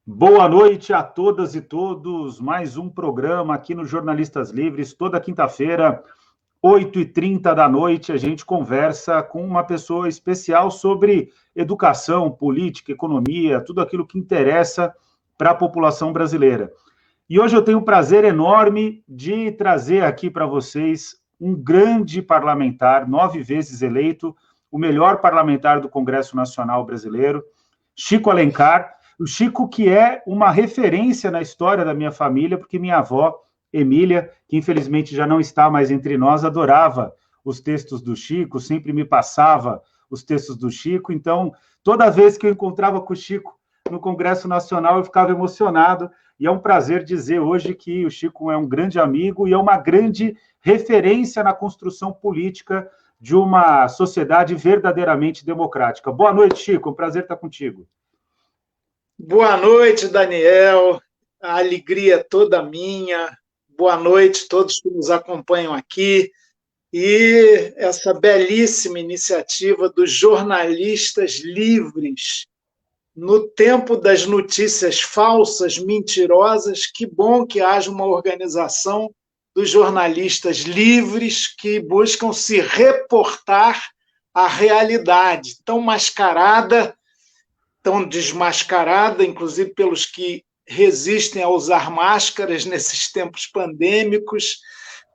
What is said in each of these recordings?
Boa noite a todas e todos. Mais um programa aqui no Jornalistas Livres. Toda quinta-feira, 8h30 da noite, a gente conversa com uma pessoa especial sobre educação, política, economia, tudo aquilo que interessa para a população brasileira. E hoje eu tenho o prazer enorme de trazer aqui para vocês um grande parlamentar, 9 vezes eleito, o melhor parlamentar do Congresso Nacional Brasileiro, Chico Alencar. O Chico, que é uma referência na história da minha família, porque minha avó, Emília, que infelizmente já não está mais entre nós, adorava os textos do Chico, sempre me passava os textos do Chico. Então, toda vez que eu encontrava com o Chico no Congresso Nacional, eu ficava emocionado. E é um prazer dizer hoje que o Chico é um grande amigo e é uma grande referência na construção política de uma sociedade verdadeiramente democrática. Boa noite, Chico. É um prazer estar contigo. Boa noite, Daniel. A alegria é toda minha. Boa noite a todos que nos acompanham aqui. E essa belíssima iniciativa dos jornalistas livres. No tempo das notícias falsas, mentirosas, que bom que haja uma organização dos jornalistas livres que buscam se reportar à realidade, tão mascarada, tão desmascarada, inclusive pelos que resistem a usar máscaras nesses tempos pandêmicos,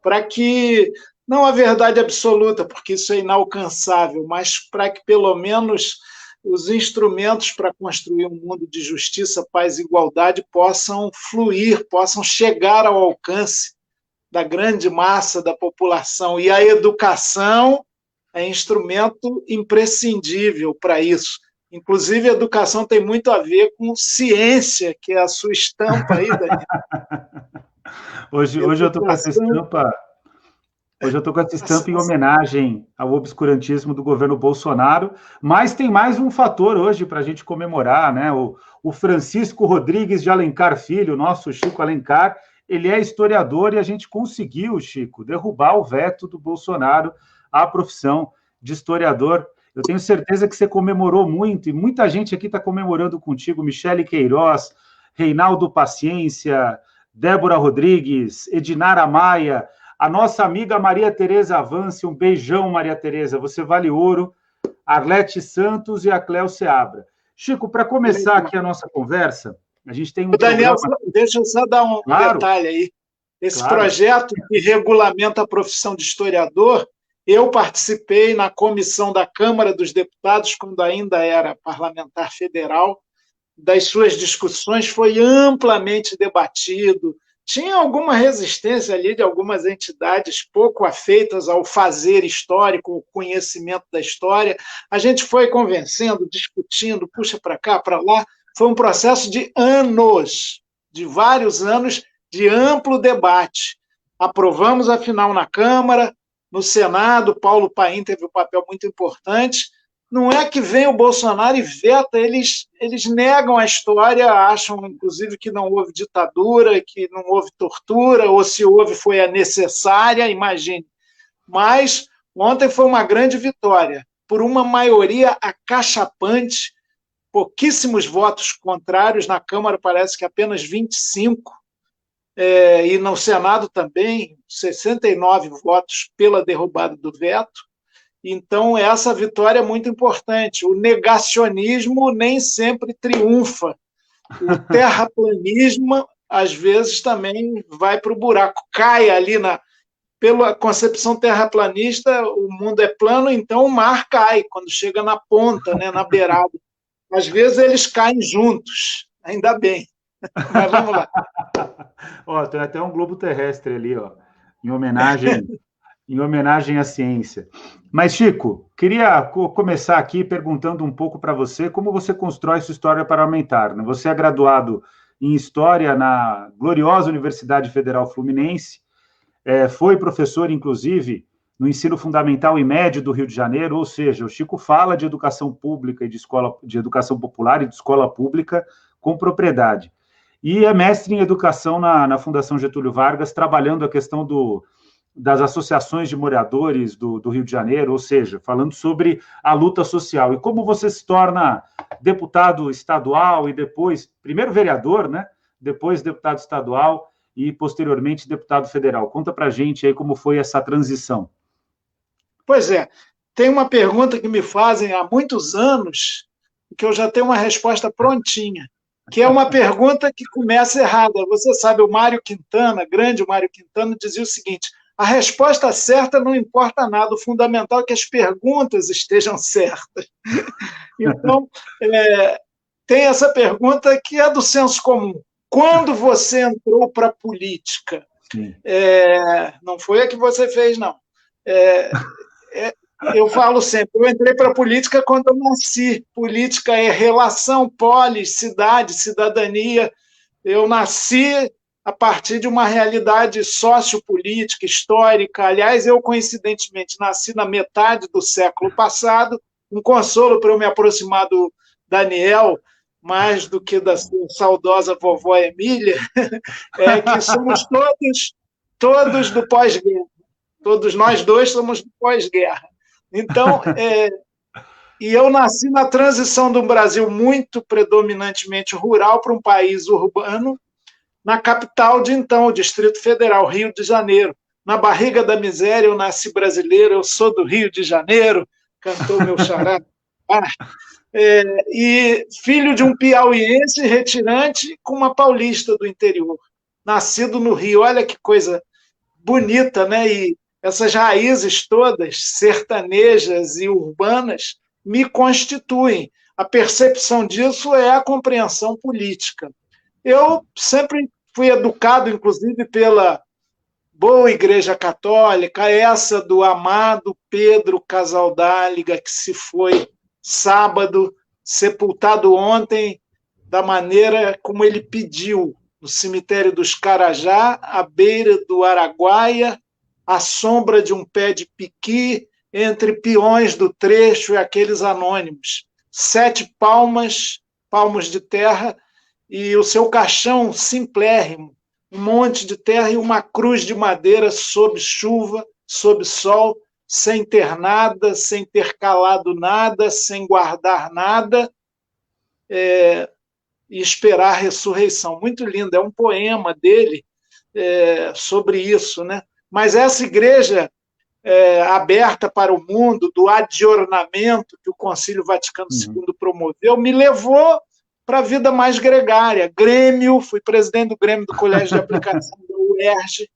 para que, não a verdade absoluta, porque isso é inalcançável, mas para que pelo menos os instrumentos para construir um mundo de justiça, paz e igualdade possam fluir, possam chegar ao alcance da grande massa da população. E a educação é instrumento imprescindível para isso. Inclusive, a educação tem muito a ver com ciência, que é a sua estampa aí, Daniel. Hoje eu estou com essa estampa. Hoje eu estou com essa estampa em homenagem ao obscurantismo do governo Bolsonaro, mas tem mais um fator hoje para a gente comemorar, né? O Francisco Rodrigues de Alencar Filho, nosso Chico Alencar, ele é historiador e a gente conseguiu, Chico, derrubar o veto do Bolsonaro à profissão de historiador. Eu tenho certeza que você comemorou muito, e muita gente aqui está comemorando contigo, Michele Queiroz, Reinaldo Paciência, Débora Rodrigues, Edinara Maia, a nossa amiga Maria Tereza Avance, um beijão, Maria Tereza, você vale ouro, Arlete Santos e a Cléo Seabra. Chico, para começar aqui a nossa conversa, a gente tem um Daniel, programa... deixa eu só dar um detalhe aí. Esse projeto que regulamenta a profissão de historiador, eu participei na comissão da Câmara dos Deputados, quando ainda era parlamentar federal, das suas discussões, foi amplamente debatido. Tinha alguma resistência ali de algumas entidades pouco afeitas ao fazer histórico, ao conhecimento da história. A gente foi convencendo, discutindo, puxa para cá, para lá. Foi um processo de anos, de vários anos, de amplo debate. Aprovamos, afinal, na Câmara, no Senado, Paulo Paim teve um papel muito importante. Não é que vem o Bolsonaro e veta, eles negam a história, acham, inclusive, que não houve ditadura, que não houve tortura, ou se houve foi a necessária, imagine. Mas ontem foi uma grande vitória, por uma maioria acachapante, pouquíssimos votos contrários, na Câmara parece que apenas 25, e no Senado também 69 votos pela derrubada do veto. Então, essa vitória é muito importante. O negacionismo nem sempre triunfa. O terraplanismo, às vezes, também vai para o buraco. Cai ali, pela concepção terraplanista, o mundo é plano, então o mar cai, quando chega na ponta, né, na beirada. Às vezes, eles caem juntos, ainda bem. Mas vamos lá. Ó, tem até um globo terrestre ali, ó, em homenagem à ciência. Mas, Chico, queria começar aqui perguntando um pouco para você como você constrói sua história parlamentar, né? Você é graduado em História na gloriosa Universidade Federal Fluminense, foi professor, inclusive, no ensino fundamental e médio do Rio de Janeiro, ou seja, o Chico fala de educação pública e de educação popular e de escola pública com propriedade. E é mestre em educação na Fundação Getúlio Vargas, trabalhando a questão das associações de moradores do Rio de Janeiro, ou seja, falando sobre a luta social. E como você se torna deputado estadual e depois, primeiro vereador, né? Depois deputado estadual e, posteriormente, deputado federal. Conta para a gente aí como foi essa transição. Pois é, tem uma pergunta que me fazem há muitos anos, que eu já tenho uma resposta prontinha, que é uma pergunta que começa errada. Você sabe, o Mário Quintana, grande Mário Quintana, dizia o seguinte: a resposta certa não importa nada, o fundamental é que as perguntas estejam certas. Então, tem essa pergunta que é do senso comum. Quando você entrou para a política? Não foi a que você fez, não. Eu falo sempre, eu entrei para a política quando eu nasci. Política é relação, polis, cidade, cidadania. Eu nasci a partir de uma realidade sociopolítica, histórica. Aliás, eu, coincidentemente, nasci na metade do século passado. Um consolo para eu me aproximar do Daniel, mais do que da sua saudosa vovó Emília, é que somos todos do pós-guerra. Todos nós dois somos do pós-guerra. Então, e eu nasci na transição de um Brasil muito predominantemente rural para um país urbano, na capital de então, o Distrito Federal, Rio de Janeiro. Na barriga da miséria eu nasci brasileiro, eu sou do Rio de Janeiro, cantou meu xará. E filho de um piauiense retirante com uma paulista do interior, nascido no Rio. Olha que coisa bonita, né? E essas raízes todas, sertanejas e urbanas, me constituem. A percepção disso é a compreensão política. Eu sempre fui educado, inclusive, pela boa Igreja Católica, essa do amado Pedro Casaldáliga, que se foi sábado, sepultado ontem, da maneira como ele pediu, no cemitério dos Carajá, à beira do Araguaia, à sombra de um pé de piqui, entre peões do trecho e aqueles anônimos. 7 palmos de terra, e o seu caixão simplérrimo, um monte de terra e uma cruz de madeira sob chuva, sob sol, sem ter nada, sem ter calado nada, sem guardar nada, e esperar a ressurreição. Muito lindo, é um poema dele sobre isso, né? Mas essa igreja aberta para o mundo, do adjornamento que o Concílio Vaticano II promoveu, me levou para a vida mais gregária. Grêmio, fui presidente do Grêmio do Colégio de Aplicação da UERJ,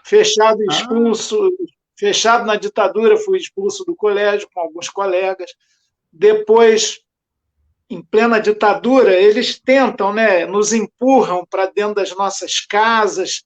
fechado e expulso, fechado na ditadura, fui expulso do colégio com alguns colegas. Depois, em plena ditadura, eles tentam, né, nos empurram para dentro das nossas casas,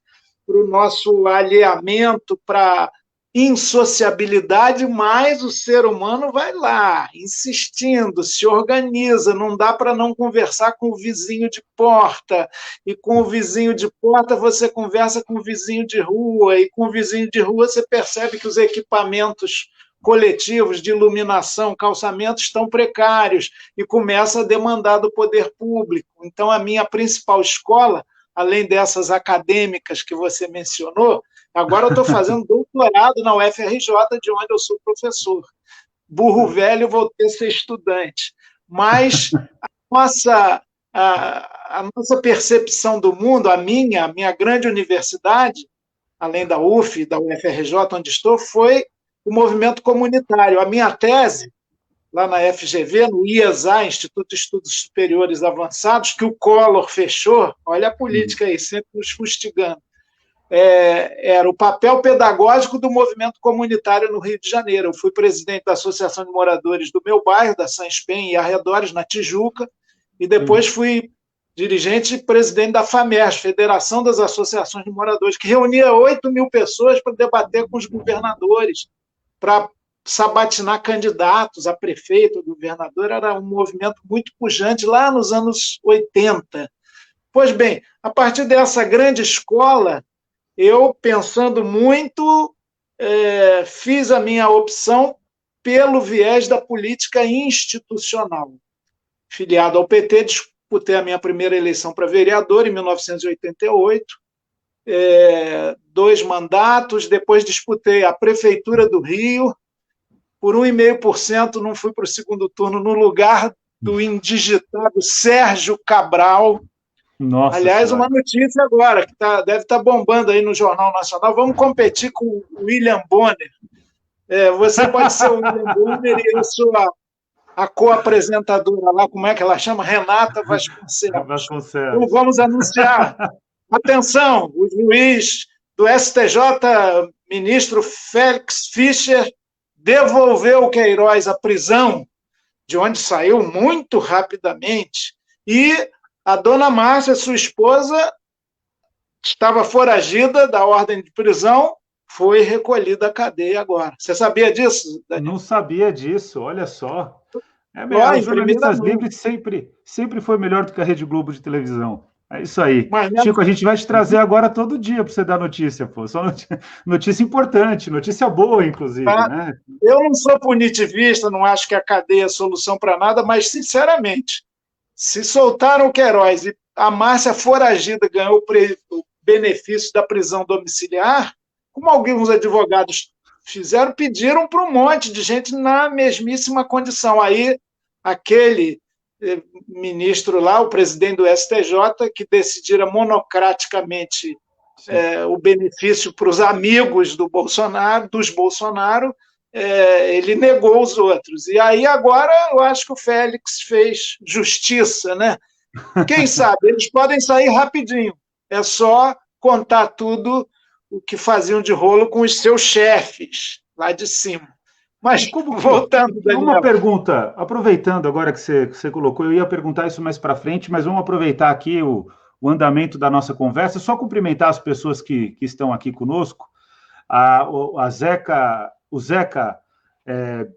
para o nosso alheamento, para insociabilidade, mas o ser humano vai lá, insistindo, se organiza, não dá para não conversar com o vizinho de porta, e com o vizinho de porta você conversa com o vizinho de rua, e com o vizinho de rua você percebe que os equipamentos coletivos de iluminação, calçamento estão precários, e começa a demandar do poder público. Então, a minha principal escola, além dessas acadêmicas que você mencionou, agora eu estou fazendo doutorado na UFRJ, de onde eu sou professor. Burro velho, voltei a ser estudante. Mas a nossa percepção do mundo, a minha grande universidade, além da UF, da UFRJ, onde estou, foi o movimento comunitário. A minha tese, lá na FGV, no IESA, Instituto de Estudos Superiores Avançados, que o Collor fechou, olha a política aí, sempre nos fustigando, era o papel pedagógico do movimento comunitário no Rio de Janeiro. Eu fui presidente da Associação de Moradores do meu bairro, da Sanspen e arredores, na Tijuca, e depois fui dirigente e presidente da FAMERS, Federação das Associações de Moradores, que reunia 8.000 pessoas para debater com os governadores, para sabatinar candidatos a prefeito, a governador. Era um movimento muito pujante lá nos anos 80. Pois bem, a partir dessa grande escola, eu, pensando muito, fiz a minha opção pelo viés da política institucional. Filiado ao PT, disputei a minha primeira eleição para vereador em 1988, 2 mandatos, depois disputei a Prefeitura do Rio, por 1,5% não fui para o segundo turno, no lugar do indigitado Sérgio Cabral. Nossa Aliás, Senhora. uma notícia agora, que deve estar bombando aí no Jornal Nacional, vamos competir com o William Bonner. Você pode ser o William Bonner e eu sou a co-apresentadora lá, como é que ela chama? Renata Vasconcelos. Então, vamos anunciar. Atenção, o juiz do STJ, ministro Félix Fischer, devolveu o Queiroz à prisão, de onde saiu muito rapidamente, e a dona Márcia, sua esposa, estava foragida da ordem de prisão, foi recolhida à cadeia agora. Você sabia disso, Daniel? Não sabia disso, olha só. Os jornalistas livres sempre foi melhor do que a Rede Globo de televisão. É isso aí. Chico, a gente vai te trazer agora todo dia para você dar notícia, pô. Só notícia importante, notícia boa, inclusive, né? Eu não sou punitivista, não acho que a cadeia é a solução para nada, mas, sinceramente, se soltaram o Queiroz e a Márcia foragida ganhou o benefício da prisão domiciliar, como alguns advogados fizeram, pediram para um monte de gente na mesmíssima condição. Aí, aquele ministro lá, o presidente do STJ, que decidira monocraticamente o benefício para os amigos dos Bolsonaro, ele negou os outros. E aí agora eu acho que o Félix fez justiça, né? Quem sabe, eles podem sair rapidinho. É só contar tudo o que faziam de rolo com os seus chefes lá de cima. Mas, voltando, Daniel. Uma pergunta, aproveitando agora que você colocou, eu ia perguntar isso mais para frente, mas vamos aproveitar aqui o andamento da nossa conversa, só cumprimentar as pessoas que estão aqui conosco. O Zeca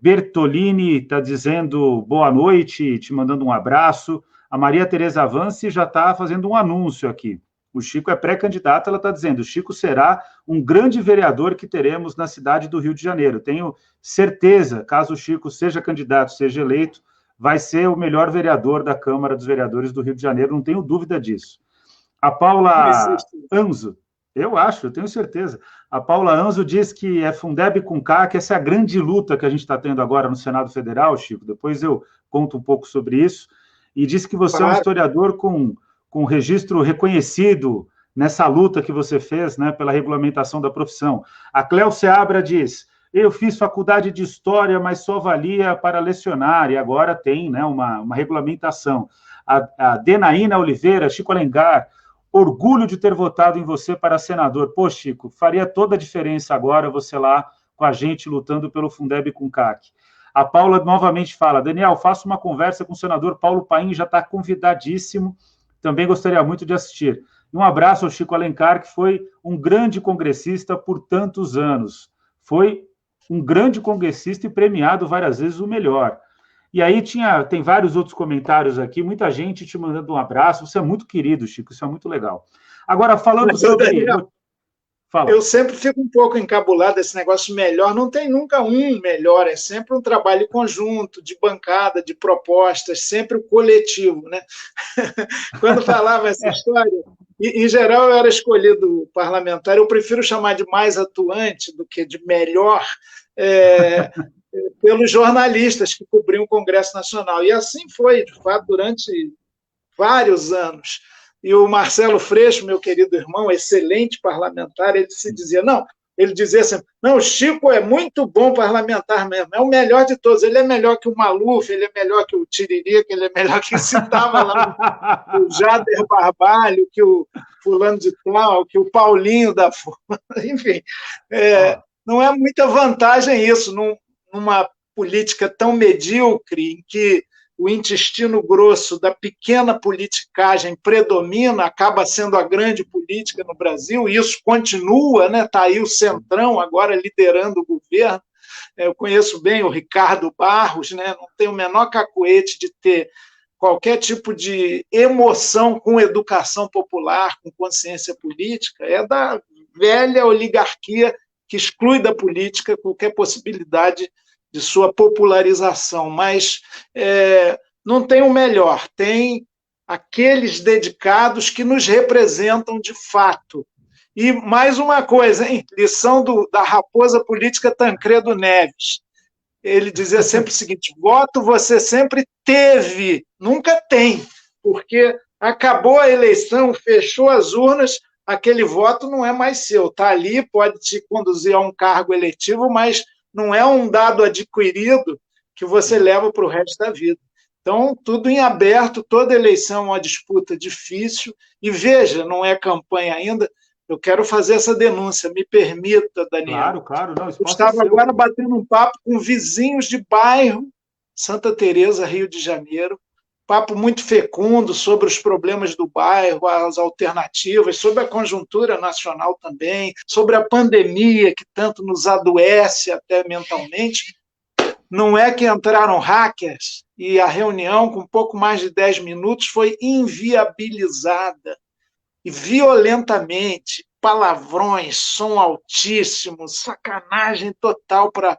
Bertolini está dizendo boa noite, te mandando um abraço. A Maria Tereza Avance já está fazendo um anúncio aqui. O Chico é pré-candidato, ela está dizendo, o Chico será um grande vereador que teremos na cidade do Rio de Janeiro. Tenho certeza, caso o Chico seja candidato, seja eleito, vai ser o melhor vereador da Câmara dos Vereadores do Rio de Janeiro, não tenho dúvida disso. A Paula Anzo, eu tenho certeza. A Paula Anzo diz que é Fundeb com K, que essa é a grande luta que a gente está tendo agora no Senado Federal, Chico, depois eu conto um pouco sobre isso, e diz que você é um historiador com registro reconhecido nessa luta que você fez, né, pela regulamentação da profissão. A Cléo Seabra diz, eu fiz faculdade de História, mas só valia para lecionar, e agora tem, né, uma regulamentação. A Denaína Oliveira, Chico Alencar, orgulho de ter votado em você para senador. Pô, Chico, faria toda a diferença agora você lá com a gente lutando pelo Fundeb com CAC. A Paula novamente fala, Daniel, faça uma conversa com o senador Paulo Paim, já está convidadíssimo, também gostaria muito de assistir. Um abraço ao Chico Alencar, que foi um grande congressista por tantos anos. Foi um grande congressista e premiado várias vezes o melhor. E aí tem vários outros comentários aqui, muita gente te mandando um abraço. Você é muito querido, Chico, isso é muito legal. Agora, falando sobre... Daniel, fala. Eu sempre fico um pouco encabulado desse negócio melhor. Não tem nunca um melhor, é sempre um trabalho conjunto, de bancada, de propostas, sempre o coletivo, né? Quando falava essa história, em geral eu era escolhido parlamentar, eu prefiro chamar de mais atuante do que de melhor, pelos jornalistas que cobriam o Congresso Nacional. E assim foi, de fato, durante vários anos. E o Marcelo Freixo, meu querido irmão, excelente parlamentar, ele dizia assim, não, o Chico é muito bom parlamentar mesmo, é o melhor de todos, ele é melhor que o Maluf, ele é melhor que o Tiririca, ele é melhor que citava lá o Jader Barbalho, que o fulano de tal, que o Paulinho da Força, enfim. Não é muita vantagem isso, numa política tão medíocre, em que o intestino grosso da pequena politicagem predomina, acaba sendo a grande política no Brasil, e isso continua, né? Está aí o Centrão agora liderando o governo. Eu conheço bem o Ricardo Barros, né? Não tenho o menor cacuete de ter qualquer tipo de emoção com educação popular, com consciência política, é da velha oligarquia que exclui da política qualquer possibilidade de sua popularização, mas não tem o melhor, tem aqueles dedicados que nos representam de fato. E mais uma coisa, hein? Lição da raposa política Tancredo Neves. Ele dizia sempre o seguinte: voto você sempre teve, nunca tem, porque acabou a eleição, fechou as urnas, aquele voto não é mais seu. Está ali, pode te conduzir a um cargo eletivo, mas não é um dado adquirido que você leva para o resto da vida. Então, tudo em aberto, toda eleição é uma disputa difícil. E veja, não é campanha ainda, eu quero fazer essa denúncia, me permita, Daniel. Claro, claro. Não, eu estava agora batendo um papo com vizinhos de bairro, Santa Teresa, Rio de Janeiro, papo muito fecundo sobre os problemas do bairro, as alternativas, sobre a conjuntura nacional também, sobre a pandemia que tanto nos adoece até mentalmente. Não é que entraram hackers e a reunião, com pouco mais de 10 minutos, foi inviabilizada e violentamente, palavrões, som altíssimo, sacanagem total para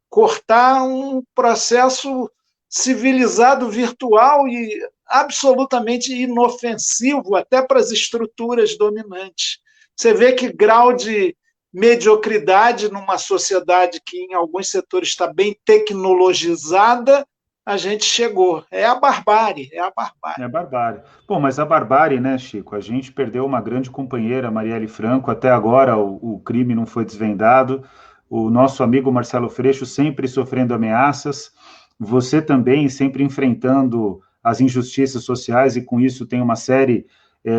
cortar um processo civilizado virtual e absolutamente inofensivo até para as estruturas dominantes. Você vê que grau de mediocridade numa sociedade que em alguns setores está bem tecnologizada, a gente chegou. É a barbárie, é a barbárie. É a barbárie. Bom, mas a barbárie, né, Chico? A gente perdeu uma grande companheira, Marielle Franco, até agora o crime não foi desvendado. O nosso amigo Marcelo Freixo sempre sofrendo ameaças, você também sempre enfrentando as injustiças sociais, e com isso tem uma série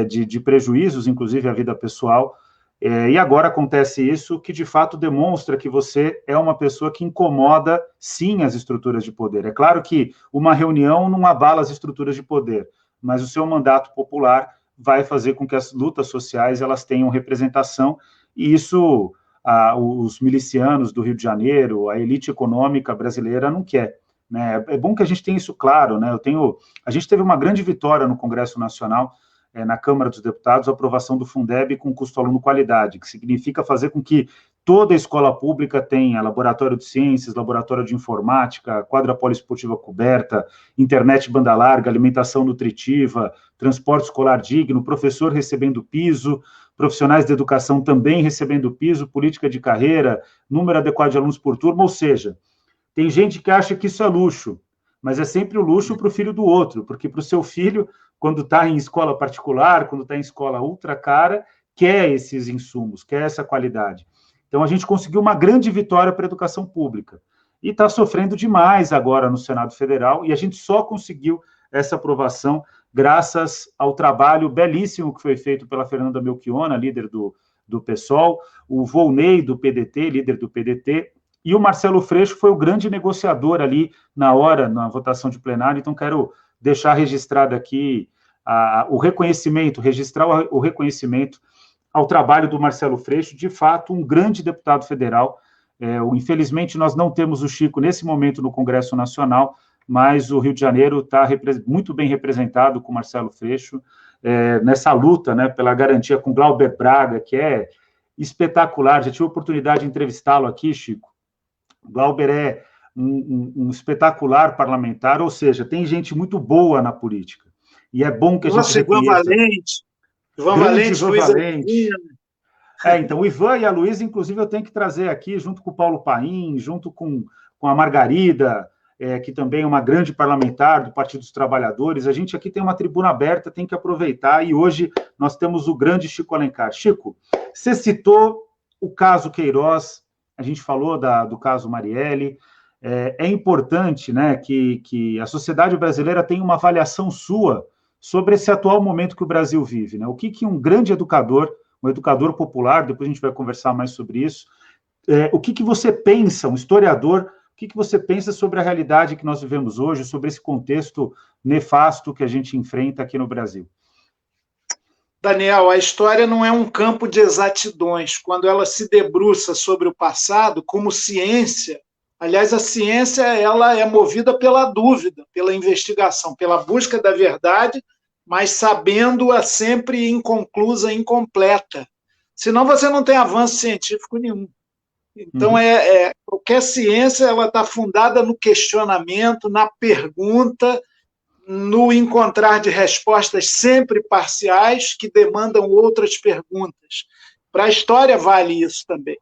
de prejuízos, inclusive à vida pessoal. E agora acontece isso, que de fato demonstra que você é uma pessoa que incomoda, sim, as estruturas de poder. É claro que uma reunião não abala as estruturas de poder, mas o seu mandato popular vai fazer com que as lutas sociais elas tenham representação, e isso os milicianos do Rio de Janeiro, a elite econômica brasileira não quer. Né? É bom que a gente tenha isso claro. Né? A gente teve uma grande vitória no Congresso Nacional, na Câmara dos Deputados, a aprovação do Fundeb com custo-aluno qualidade, que significa fazer com que toda escola pública tenha laboratório de ciências, laboratório de informática, quadra poliesportiva coberta, internet banda larga, alimentação nutritiva, transporte escolar digno, professor recebendo piso, profissionais de educação também recebendo piso, política de carreira, número adequado de alunos por turma, ou seja, tem gente que acha que isso é luxo, mas é sempre o luxo para o filho do outro, porque para o seu filho, quando está em escola particular, quando está em escola ultra cara, quer esses insumos, quer essa qualidade. Então, a gente conseguiu uma grande vitória para a educação pública. E está sofrendo demais agora no Senado Federal, e a gente só conseguiu essa aprovação graças ao trabalho belíssimo que foi feito pela Fernanda Melchiona, líder do PSOL, o Volney, do PDT, líder do PDT, e o Marcelo Freixo foi o grande negociador ali na votação de plenário. Então, quero deixar registrado aqui o reconhecimento, registrar o reconhecimento ao trabalho do Marcelo Freixo, de fato, um grande deputado federal. Infelizmente, nós não temos o Chico nesse momento no Congresso Nacional, mas o Rio de Janeiro está muito bem representado com o Marcelo Freixo, nessa luta, né, pela garantia com Glauber Braga, que é espetacular. Já tive a oportunidade de entrevistá-lo aqui, Chico. Glauber é um espetacular parlamentar, ou seja, tem gente muito boa na política. E é bom que a gente reconheça. Ivan Valente, Luiz Valente. Então, o Ivan e a Luísa, inclusive, eu tenho que trazer aqui, junto com o Paulo Paim, junto com a Margarida, que também é uma grande parlamentar do Partido dos Trabalhadores. A gente aqui tem uma tribuna aberta, tem que aproveitar, e hoje nós temos o grande Chico Alencar. Chico, você citou o caso Queiroz, a gente falou do caso Marielle. É importante, né, que a sociedade brasileira tenha uma avaliação sua sobre esse atual momento que o Brasil vive. Né? O que um grande educador, um educador popular, depois a gente vai conversar mais sobre isso, o que você pensa, um historiador, o que você pensa sobre a realidade que nós vivemos hoje, sobre esse contexto nefasto que a gente enfrenta aqui no Brasil? Daniel, a história não é um campo de exatidões. Quando ela se debruça sobre o passado, como ciência, aliás, a ciência ela é movida pela dúvida, pela investigação, pela busca da verdade, mas sabendo-a sempre inconclusa, incompleta. Senão você não tem avanço científico nenhum. Então, qualquer ciência ela está fundada no questionamento, na pergunta, no encontrar de respostas sempre parciais que demandam outras perguntas. Para a história vale isso também.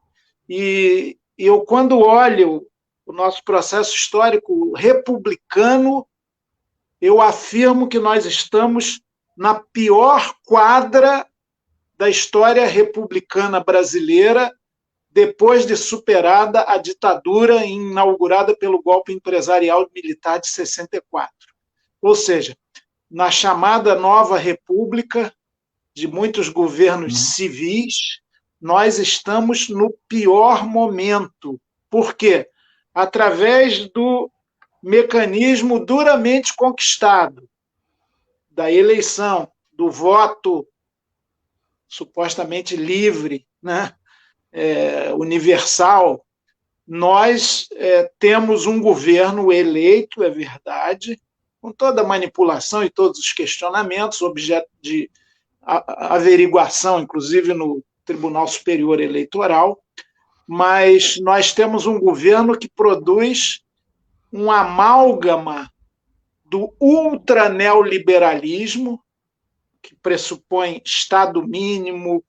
E eu, quando olho o nosso processo histórico republicano, eu afirmo que nós estamos na pior quadra da história republicana brasileira, depois de superada a ditadura inaugurada pelo golpe empresarial militar de 64. Ou seja, na chamada Nova República, de muitos governos civis, nós estamos no pior momento. Por quê? Através do mecanismo duramente conquistado da eleição, do voto supostamente livre, né? Universal, nós temos um governo eleito, é verdade, com toda a manipulação e todos os questionamentos, objeto de averiguação, inclusive no Tribunal Superior Eleitoral, mas nós temos um governo que produz um amálgama do ultraneoliberalismo, que pressupõe Estado mínimo,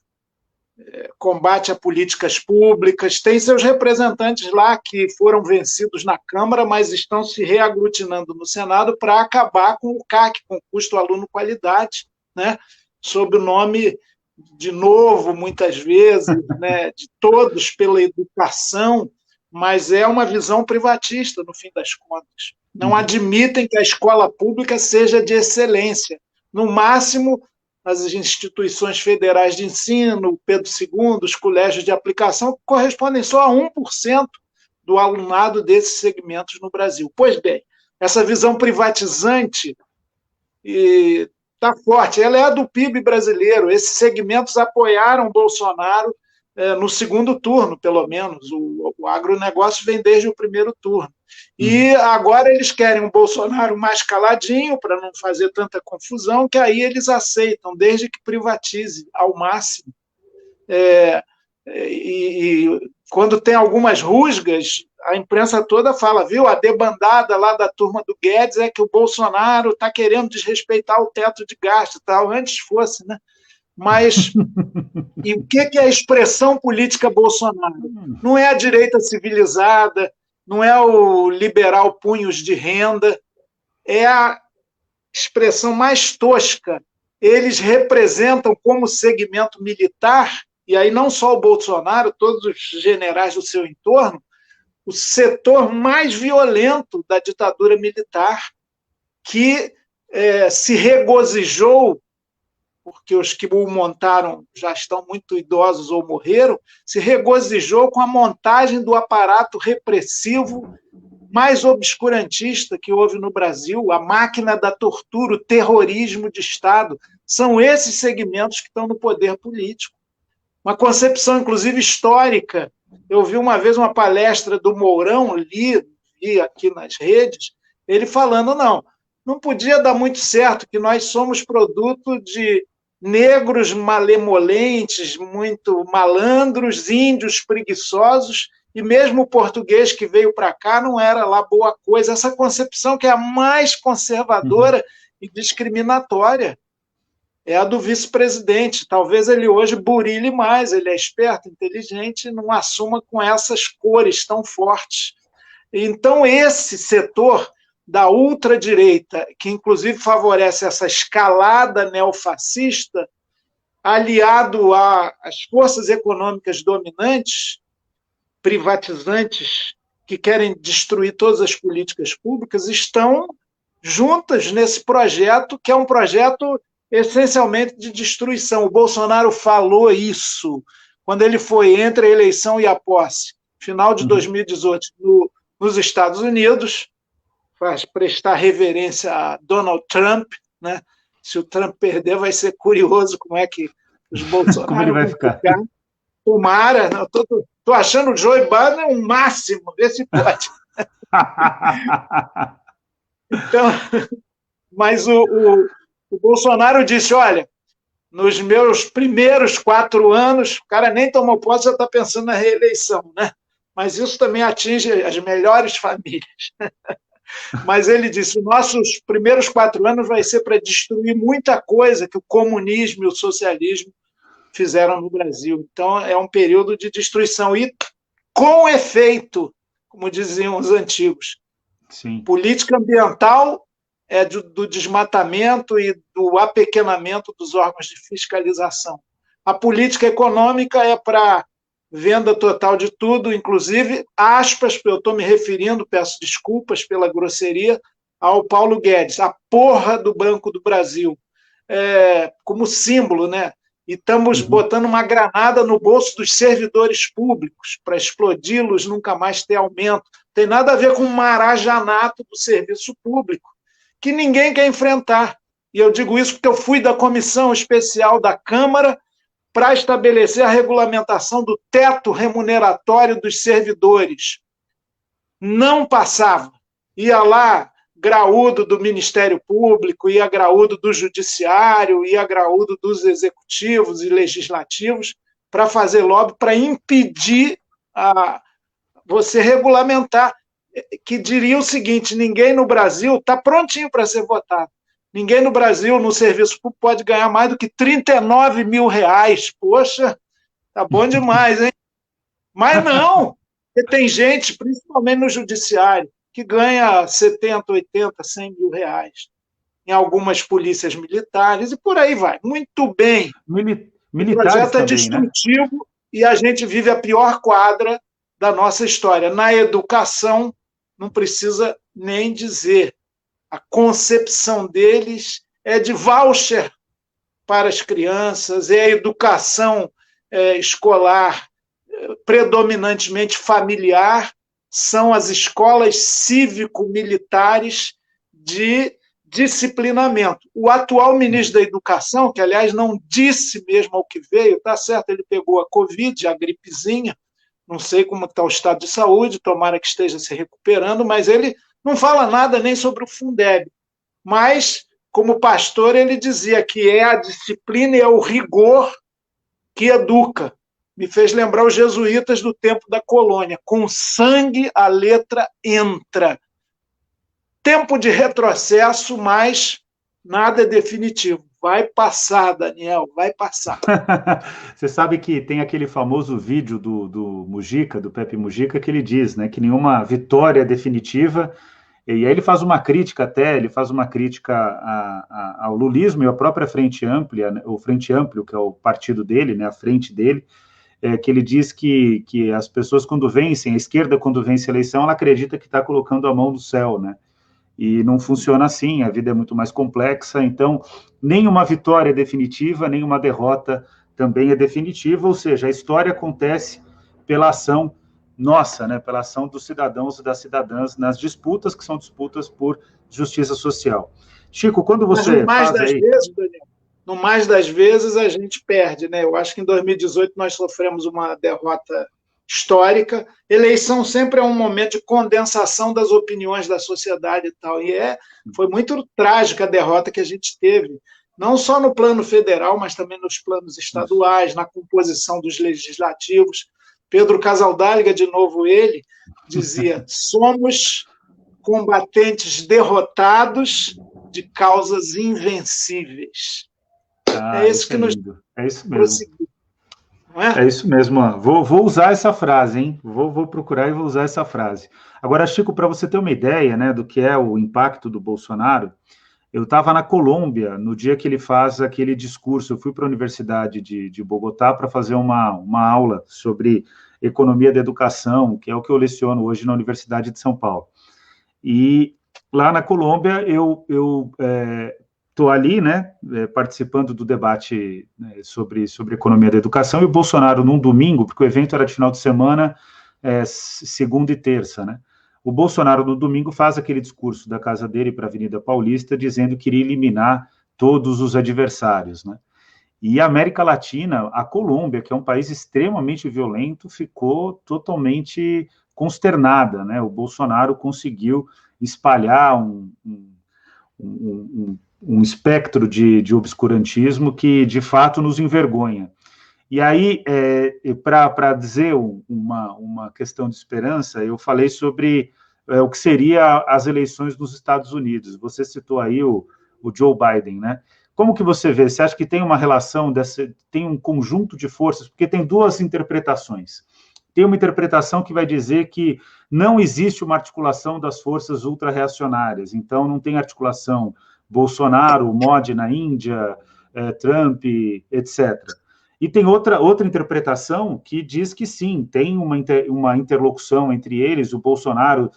combate a políticas públicas, tem seus representantes lá que foram vencidos na Câmara, mas estão se reaglutinando no Senado para acabar com o CAC, com o custo aluno-qualidade, né? Sob o nome, de novo, muitas vezes, né, de todos pela educação, mas é uma visão privatista, no fim das contas. Não admitem que a escola pública seja de excelência. No máximo, as instituições federais de ensino, Pedro II, os colégios de aplicação, correspondem só a 1% do alunado desses segmentos no Brasil. Pois bem, essa visão privatizante está forte. Ela é a do PIB brasileiro. Esses segmentos apoiaram Bolsonaro no segundo turno, pelo menos. O agronegócio vem desde o primeiro turno. E agora eles querem um Bolsonaro mais caladinho, para não fazer tanta confusão, que aí eles aceitam, desde que privatize ao máximo. E quando tem algumas rusgas, a imprensa toda fala, viu, a debandada lá da turma do Guedes é que o Bolsonaro está querendo desrespeitar o teto de gasto, tal, antes fosse, né? Mas e o que é a expressão política Bolsonaro? Não é a direita civilizada, não é o liberal punhos de renda, é a expressão mais tosca. Eles representam como segmento militar, e aí não só o Bolsonaro, todos os generais do seu entorno, o setor mais violento da ditadura militar, que se regozijou, porque os que o montaram já estão muito idosos ou morreram, se regozijou com a montagem do aparato repressivo mais obscurantista que houve no Brasil, a máquina da tortura, o terrorismo de Estado. São esses segmentos que estão no poder político. Uma concepção, inclusive, histórica. Eu vi uma vez uma palestra do Mourão, li aqui nas redes, ele falando, não podia dar muito certo, que nós somos produto de negros malemolentes, muito malandros, índios preguiçosos, e mesmo o português que veio para cá não era lá boa coisa. Essa concepção que é a mais conservadora e discriminatória é a do vice-presidente. Talvez ele hoje burile mais, ele é esperto, inteligente, não assuma com essas cores tão fortes. Então, esse setor da ultradireita, que inclusive favorece essa escalada neofascista, aliado às forças econômicas dominantes, privatizantes, que querem destruir todas as políticas públicas, estão juntas nesse projeto, que é um projeto essencialmente de destruição. O Bolsonaro falou isso quando ele foi entre a eleição e a posse, final de 2018, nos Estados Unidos, faz prestar reverência a Donald Trump, né? Se o Trump perder, vai ser curioso como é que os Bolsonaro como ele vai ficar. Tomara, estou achando o Joe Biden um máximo, vê se pode. Então, mas o Bolsonaro disse, olha, nos meus primeiros 4 anos, o cara nem tomou posse, já está pensando na reeleição, né? Mas isso também atinge as melhores famílias. Mas ele disse, nossos primeiros 4 anos vai ser para destruir muita coisa que o comunismo e o socialismo fizeram no Brasil. Então, é um período de destruição e com efeito, como diziam os antigos. Sim. Política ambiental é do desmatamento e do apequenamento dos órgãos de fiscalização. A política econômica é para venda total de tudo, inclusive, aspas, eu estou me referindo, peço desculpas pela grosseria, ao Paulo Guedes, a porra do Banco do Brasil, como símbolo, né? E estamos botando uma granada no bolso dos servidores públicos para explodi-los, nunca mais ter aumento. Tem nada a ver com o marajanato do serviço público, que ninguém quer enfrentar. E eu digo isso porque eu fui da comissão especial da Câmara para estabelecer a regulamentação do teto remuneratório dos servidores. Não passava. Ia lá graúdo do Ministério Público, ia graúdo do Judiciário, ia graúdo dos Executivos e Legislativos para fazer lobby, para impedir você regulamentar, que diria o seguinte: ninguém no Brasil está prontinho para ser votado. Ninguém no Brasil, no serviço público, pode ganhar mais do que R$39 mil. Poxa, tá bom demais, hein? Mas não, porque tem gente, principalmente no judiciário, que ganha 70, 80, 100 mil reais. Em algumas polícias militares, e por aí vai. Muito bem. Militares o projeto também, é destrutivo, né? E a gente vive a pior quadra da nossa história. Na educação, não precisa nem dizer. A concepção deles é de voucher para as crianças, é a educação escolar predominantemente familiar, são as escolas cívico-militares de disciplinamento. O atual ministro da Educação, que, aliás, não disse mesmo ao que veio, tá certo, ele pegou a Covid, a gripezinha, não sei como está o estado de saúde, tomara que esteja se recuperando, mas ele não fala nada nem sobre o Fundeb. Mas, como pastor, ele dizia que é a disciplina e é o rigor que educa. Me fez lembrar os jesuítas do tempo da colônia. Com sangue a letra entra. Tempo de retrocesso, mas nada é definitivo. Vai passar, Daniel, vai passar. Você sabe que tem aquele famoso vídeo do Mujica, do Pepe Mujica, que ele diz, né, que nenhuma vitória é definitiva. E aí ele faz uma crítica ao lulismo e à própria Frente Ampla, né, o Frente Amplio, que é o partido dele, né, a frente dele, que ele diz que as pessoas, quando vencem, a esquerda, quando vence a eleição, ela acredita que está colocando a mão no céu, né? E não funciona assim, a vida é muito mais complexa, então nenhuma vitória é definitiva, nenhuma derrota também é definitiva, ou seja, a história acontece pela ação nossa, né, pela ação dos cidadãos e das cidadãs nas disputas, que são disputas por justiça social. Chico, quando você faz aí... Daniel, no mais das vezes a gente perde, né? Eu acho que em 2018 nós sofremos uma derrota histórica. Eleição sempre é um momento de condensação das opiniões da sociedade e tal, e foi muito trágica a derrota que a gente teve, não só no plano federal, mas também nos planos estaduais, na composição dos legislativos. Pedro Casaldáliga, de novo ele, dizia: somos combatentes derrotados de causas invencíveis. É isso que nos... É isso mesmo. É isso mesmo. Vou usar essa frase, hein? Vou procurar e vou usar essa frase. Agora, Chico, para você ter uma ideia, né, do que é o impacto do Bolsonaro, eu estava na Colômbia no dia que ele faz aquele discurso. Eu fui para a Universidade de Bogotá para fazer uma aula sobre economia da educação, que é o que eu leciono hoje na Universidade de São Paulo. E lá na Colômbia, eu estou ali, né, participando do debate, né, sobre economia da educação, e o Bolsonaro, num domingo, porque o evento era de final de semana, segunda e terça, né, o Bolsonaro, no domingo, faz aquele discurso da casa dele para a Avenida Paulista, dizendo que iria eliminar todos os adversários, né, e a América Latina, a Colômbia, que é um país extremamente violento, ficou totalmente consternada, né, o Bolsonaro conseguiu espalhar um espectro de obscurantismo que, de fato, nos envergonha. E aí, para dizer uma questão de esperança, eu falei sobre o que seria as eleições nos Estados Unidos. Você citou aí o Joe Biden, né? Como que você vê? Você acha que tem uma relação, tem um conjunto de forças? Porque tem duas interpretações. Tem uma interpretação que vai dizer que não existe uma articulação das forças ultra-reacionárias, então não tem articulação Bolsonaro, Modi na Índia, Trump, etc. E tem outra interpretação que diz que sim, tem uma interlocução entre eles, o Bolsonaro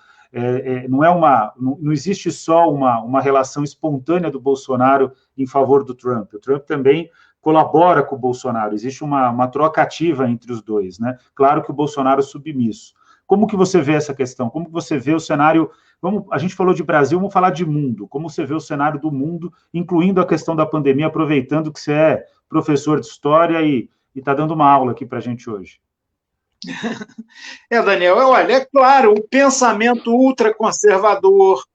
não existe só uma relação espontânea do Bolsonaro em favor do Trump. O Trump também colabora com o Bolsonaro, existe uma troca ativa entre os dois, né? Claro que o Bolsonaro é submisso. Como que você vê essa questão? Como que você vê o cenário? A gente falou de Brasil, vamos falar de mundo. Como você vê o cenário do mundo, incluindo a questão da pandemia, aproveitando que você é professor de história e está dando uma aula aqui para a gente hoje? Daniel, olha, é claro, o pensamento ultraconservador,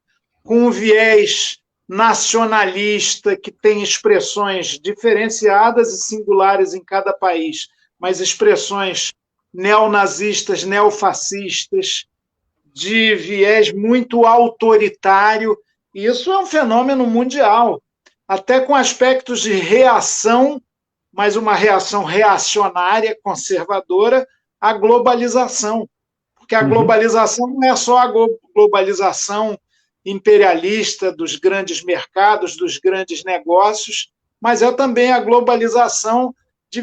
com um viés nacionalista, que tem expressões diferenciadas e singulares em cada país, mas expressões neonazistas, neofascistas, de viés muito autoritário, e isso é um fenômeno mundial, até com aspectos de reação, mas uma reação reacionária, conservadora, à globalização. Porque a globalização não é só a globalização imperialista dos grandes mercados, dos grandes negócios, mas é também a globalização de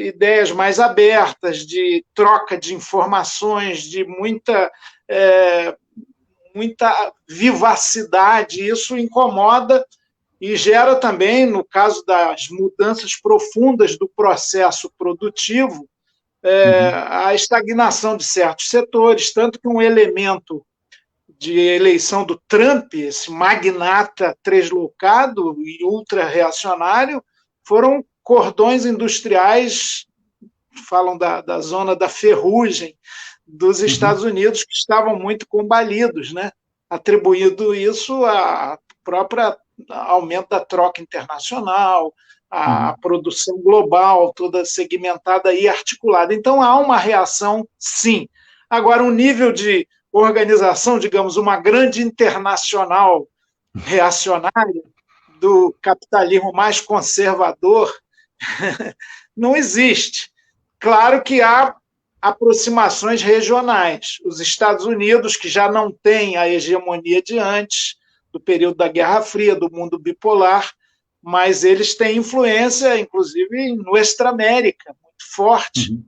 ideias mais abertas, de troca de informações, de muita vivacidade. Isso incomoda e gera também, no caso das mudanças profundas do processo produtivo, a estagnação de certos setores, tanto que um elemento de eleição do Trump, esse magnata translocado e ultra-reacionário, foram cordões industriais, falam da zona da ferrugem dos Estados Unidos, que estavam muito combalidos, né? Atribuindo isso a próprio aumento da troca internacional, a produção global, toda segmentada e articulada. Então, há uma reação, sim. Agora, um nível de organização, digamos, uma grande internacional reacionária do capitalismo mais conservador, não existe. Claro que há aproximações regionais. Os Estados Unidos, que já não têm a hegemonia de antes, do período da Guerra Fria, do mundo bipolar, mas eles têm influência, inclusive, no Extra-América, muito forte,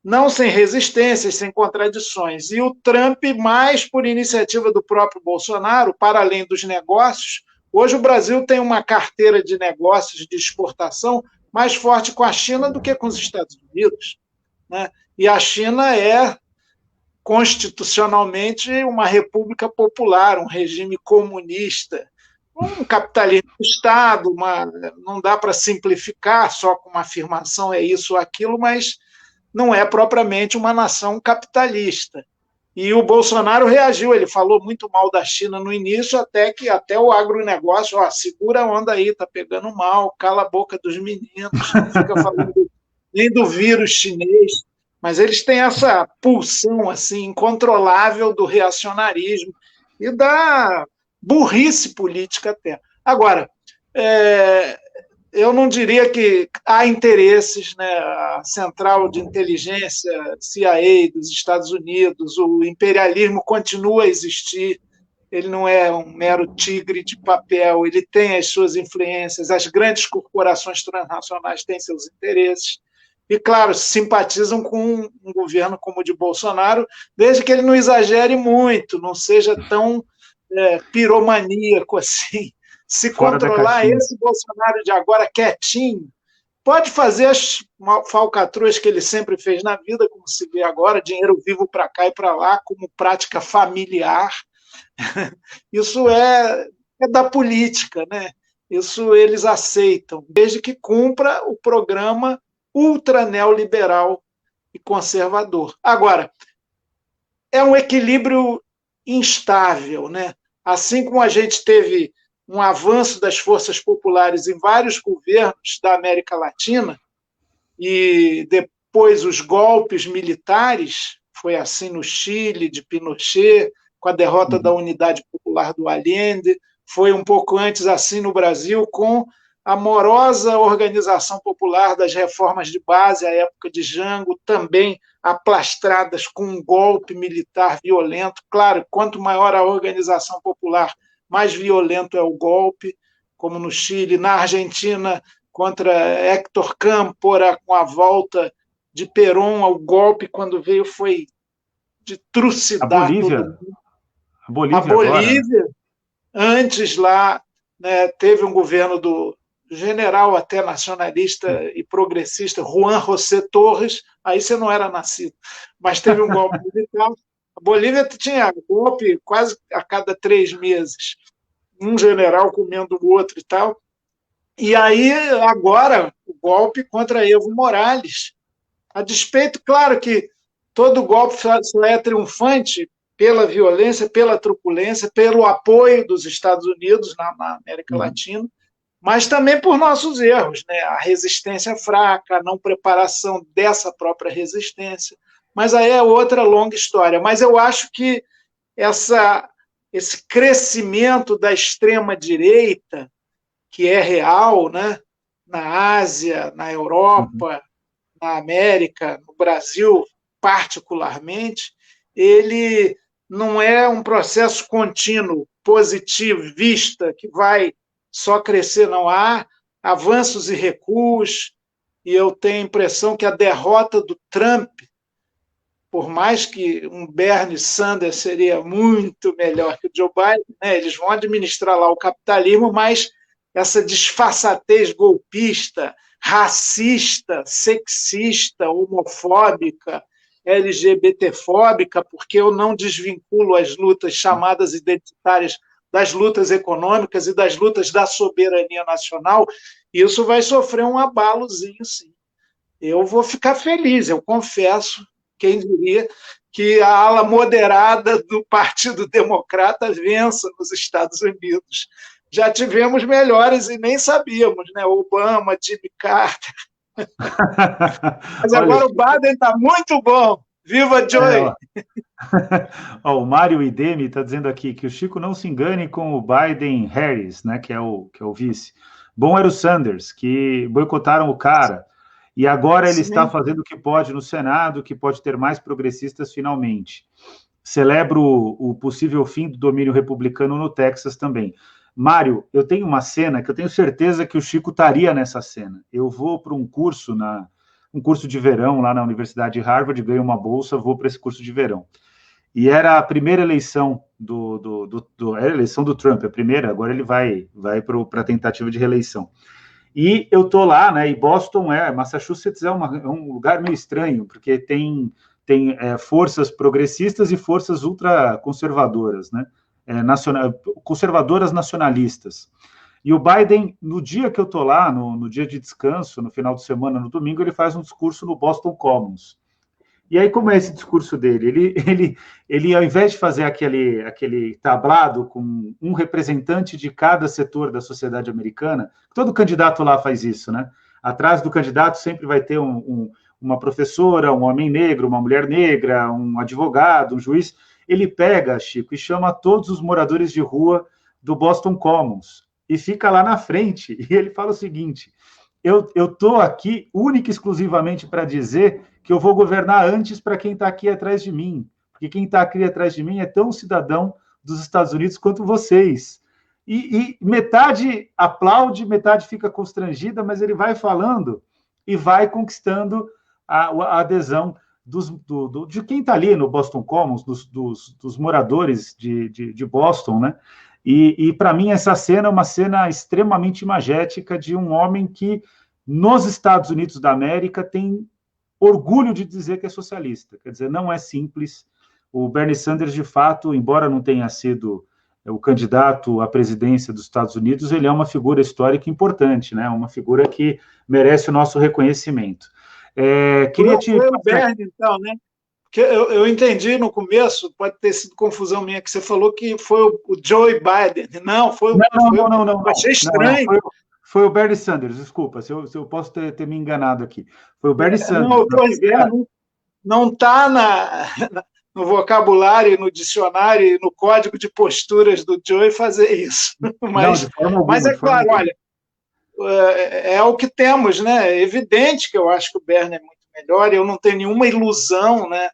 não sem resistências, sem contradições. E o Trump, mais por iniciativa do próprio Bolsonaro, para além dos negócios, hoje o Brasil tem uma carteira de negócios de exportação mais forte com a China do que com os Estados Unidos, né? E a China é constitucionalmente uma república popular, um regime comunista, um capitalismo de Estado, não dá para simplificar só com uma afirmação, é isso ou aquilo, mas não é propriamente uma nação capitalista. E o Bolsonaro reagiu, ele falou muito mal da China no início, até o agronegócio, segura a onda aí, está pegando mal, cala a boca dos meninos, não fica falando nem do vírus chinês, mas eles têm essa pulsão assim, incontrolável do reacionarismo e da burrice política até. Agora, eu não diria que há interesses, né? A Central de Inteligência, CIA dos Estados Unidos, o imperialismo continua a existir, ele não é um mero tigre de papel, ele tem as suas influências, as grandes corporações transnacionais têm seus interesses, e, claro, simpatizam com um governo como o de Bolsonaro, desde que ele não exagere muito, não seja tão piromaníaco assim. Se controlar esse Bolsonaro de agora quietinho, pode fazer as falcatruas que ele sempre fez na vida, como se vê agora, dinheiro vivo para cá e para lá, como prática familiar. Isso é da política, né? Isso eles aceitam, desde que cumpra o programa ultra neoliberal e conservador. Agora, é um equilíbrio instável, né? Assim como a gente teve um avanço das forças populares em vários governos da América Latina, e depois os golpes militares, foi assim no Chile, de Pinochet, com a derrota da Unidade Popular do Allende, foi um pouco antes assim no Brasil, com a morosa organização popular das reformas de base, à época de Jango, também aplastradas com um golpe militar violento. Claro, quanto maior a organização popular, mais violento é o golpe, como no Chile, na Argentina, contra Héctor Câmpora, com a volta de Perón ao golpe, quando veio foi de trucidar. A Bolívia agora, antes lá, né, teve um governo do general até nacionalista e progressista, Juan José Torres, aí você não era nascido, mas teve um golpe militar. A Bolívia tinha golpe quase a cada 3 meses, um general comendo o outro e tal. E aí, agora, o golpe contra Evo Morales. A despeito, claro que todo golpe só é triunfante pela violência, pela truculência, pelo apoio dos Estados Unidos na América Latina, mas também por nossos erros, né? A resistência fraca, a não preparação dessa própria resistência. Mas aí é outra longa história. Mas eu acho que esse crescimento da extrema-direita, que é real, né? Na Ásia, na Europa, na América, no Brasil particularmente, ele não é um processo contínuo, positivista, que vai só crescer, não. Há avanços e recuos, e eu tenho a impressão que a derrota do Trump, por mais que um Bernie Sanders seria muito melhor que o Joe Biden, né, eles vão administrar lá o capitalismo, mas essa disfarçatez golpista, racista, sexista, homofóbica, LGBTfóbica, porque eu não desvinculo as lutas chamadas identitárias das lutas econômicas e das lutas da soberania nacional, isso vai sofrer um abalozinho, sim. Eu vou ficar feliz, eu confesso, quem diria que a ala moderada do Partido Democrata vença nos Estados Unidos. Já tivemos melhores e nem sabíamos, né? Obama, Jimmy Carter. Mas agora o Biden está muito bom. Viva Joey! O Mário Idemi está dizendo aqui que o Chico não se engane com o Biden-Harris, né, que é o vice. Bom era o Sanders, que boicotaram o cara, e agora ele está fazendo o que pode no Senado, que pode ter mais progressistas finalmente. Celebro o possível fim do domínio republicano no Texas também. Mário, eu tenho uma cena que eu tenho certeza que o Chico estaria nessa cena. Eu vou para um curso de verão lá na Universidade de Harvard, ganho uma bolsa, vou para esse curso de verão. E era a primeira eleição era a eleição do Trump, a primeira, agora ele vai para a tentativa de reeleição. E eu estou lá, né, e Massachusetts é um lugar meio estranho, porque tem forças progressistas e forças ultraconservadoras, né, conservadoras nacionalistas. E o Biden, no dia que eu estou lá, no dia de descanso, no final de semana, no domingo, ele faz um discurso no Boston Commons. E aí, como é esse discurso dele? Ele ao invés de fazer aquele tablado com um representante de cada setor da sociedade americana, todo candidato lá faz isso, né? Atrás do candidato sempre vai ter uma professora, um homem negro, uma mulher negra, um advogado, um juiz. Ele pega, Chico, e chama todos os moradores de rua do Boston Commons e fica lá na frente. E ele fala o seguinte: eu estou aqui única e exclusivamente para dizer que eu vou governar antes para quem está aqui atrás de mim, porque quem está aqui atrás de mim é tão cidadão dos Estados Unidos quanto vocês. E metade aplaude, metade fica constrangida, mas ele vai falando e vai conquistando a adesão de quem está ali no Boston Commons, dos moradores de Boston, né? E para mim essa cena é uma cena extremamente imagética de um homem que, nos Estados Unidos da América, tem orgulho de dizer que é socialista. Quer dizer, não é simples. O Bernie Sanders, de fato, embora não tenha sido o candidato à presidência dos Estados Unidos, ele é uma figura histórica importante, né? Uma figura que merece o nosso reconhecimento. Foi o Bernie, então, né? Porque eu entendi no começo, pode ter sido confusão minha, que você falou que foi o Joe Biden. Não, foi não. Achei estranho. Foi o Bernie Sanders, desculpa, se eu posso ter me enganado aqui. Foi o Bernie Sanders. Não está no vocabulário, no dicionário, no código de posturas do Joe fazer isso. Mas, não, de forma alguma, mas é claro, olha, é o que temos, né? É evidente que eu acho que o Bernie é muito melhor, eu não tenho nenhuma ilusão, né?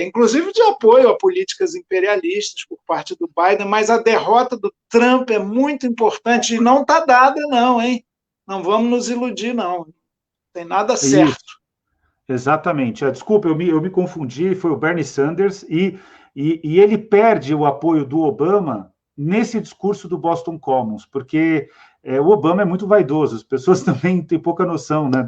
Inclusive de apoio a políticas imperialistas por parte do Biden, mas a derrota do Trump é muito importante e não está dada, não, hein? Não vamos nos iludir, não. Não tem nada certo. Isso. Exatamente. Desculpa, eu me confundi, foi o Bernie Sanders, e ele perde o apoio do Obama nesse discurso do Boston Commons, porque o Obama é muito vaidoso, as pessoas também têm pouca noção, né?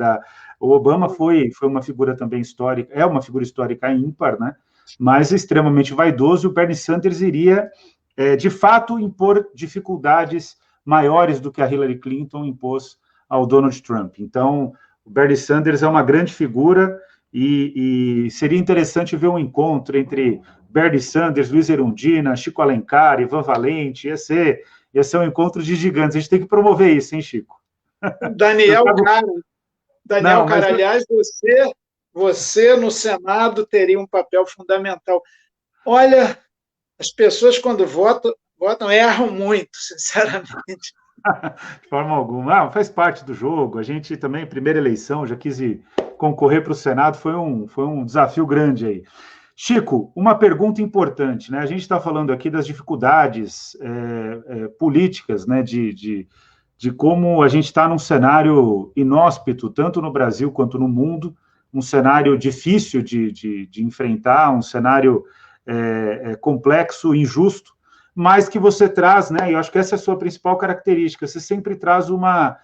O Obama foi uma figura também histórica, é uma figura histórica ímpar, né? Mas extremamente vaidoso, e o Bernie Sanders iria, de fato, impor dificuldades maiores do que a Hillary Clinton impôs ao Donald Trump. Então, o Bernie Sanders é uma grande figura e seria interessante ver um encontro entre Bernie Sanders, Luiz Erundina, Chico Alencar, Ivan Valente. Ia ser um encontro de gigantes. A gente tem que promover isso, hein, Chico? Daniel Cara, aliás, você no Senado teria um papel fundamental. Olha, as pessoas quando votam erram muito, sinceramente. De forma alguma. Faz parte do jogo. A gente também, primeira eleição, já quis concorrer para o Senado, foi um desafio grande aí. Chico, uma pergunta importante, né? A gente está falando aqui das dificuldades políticas, né? De como a gente está num cenário inóspito, tanto no Brasil quanto no mundo, um cenário difícil de enfrentar, um cenário complexo, injusto, mas que você traz, né? E eu acho que essa é a sua principal característica. Você sempre traz uma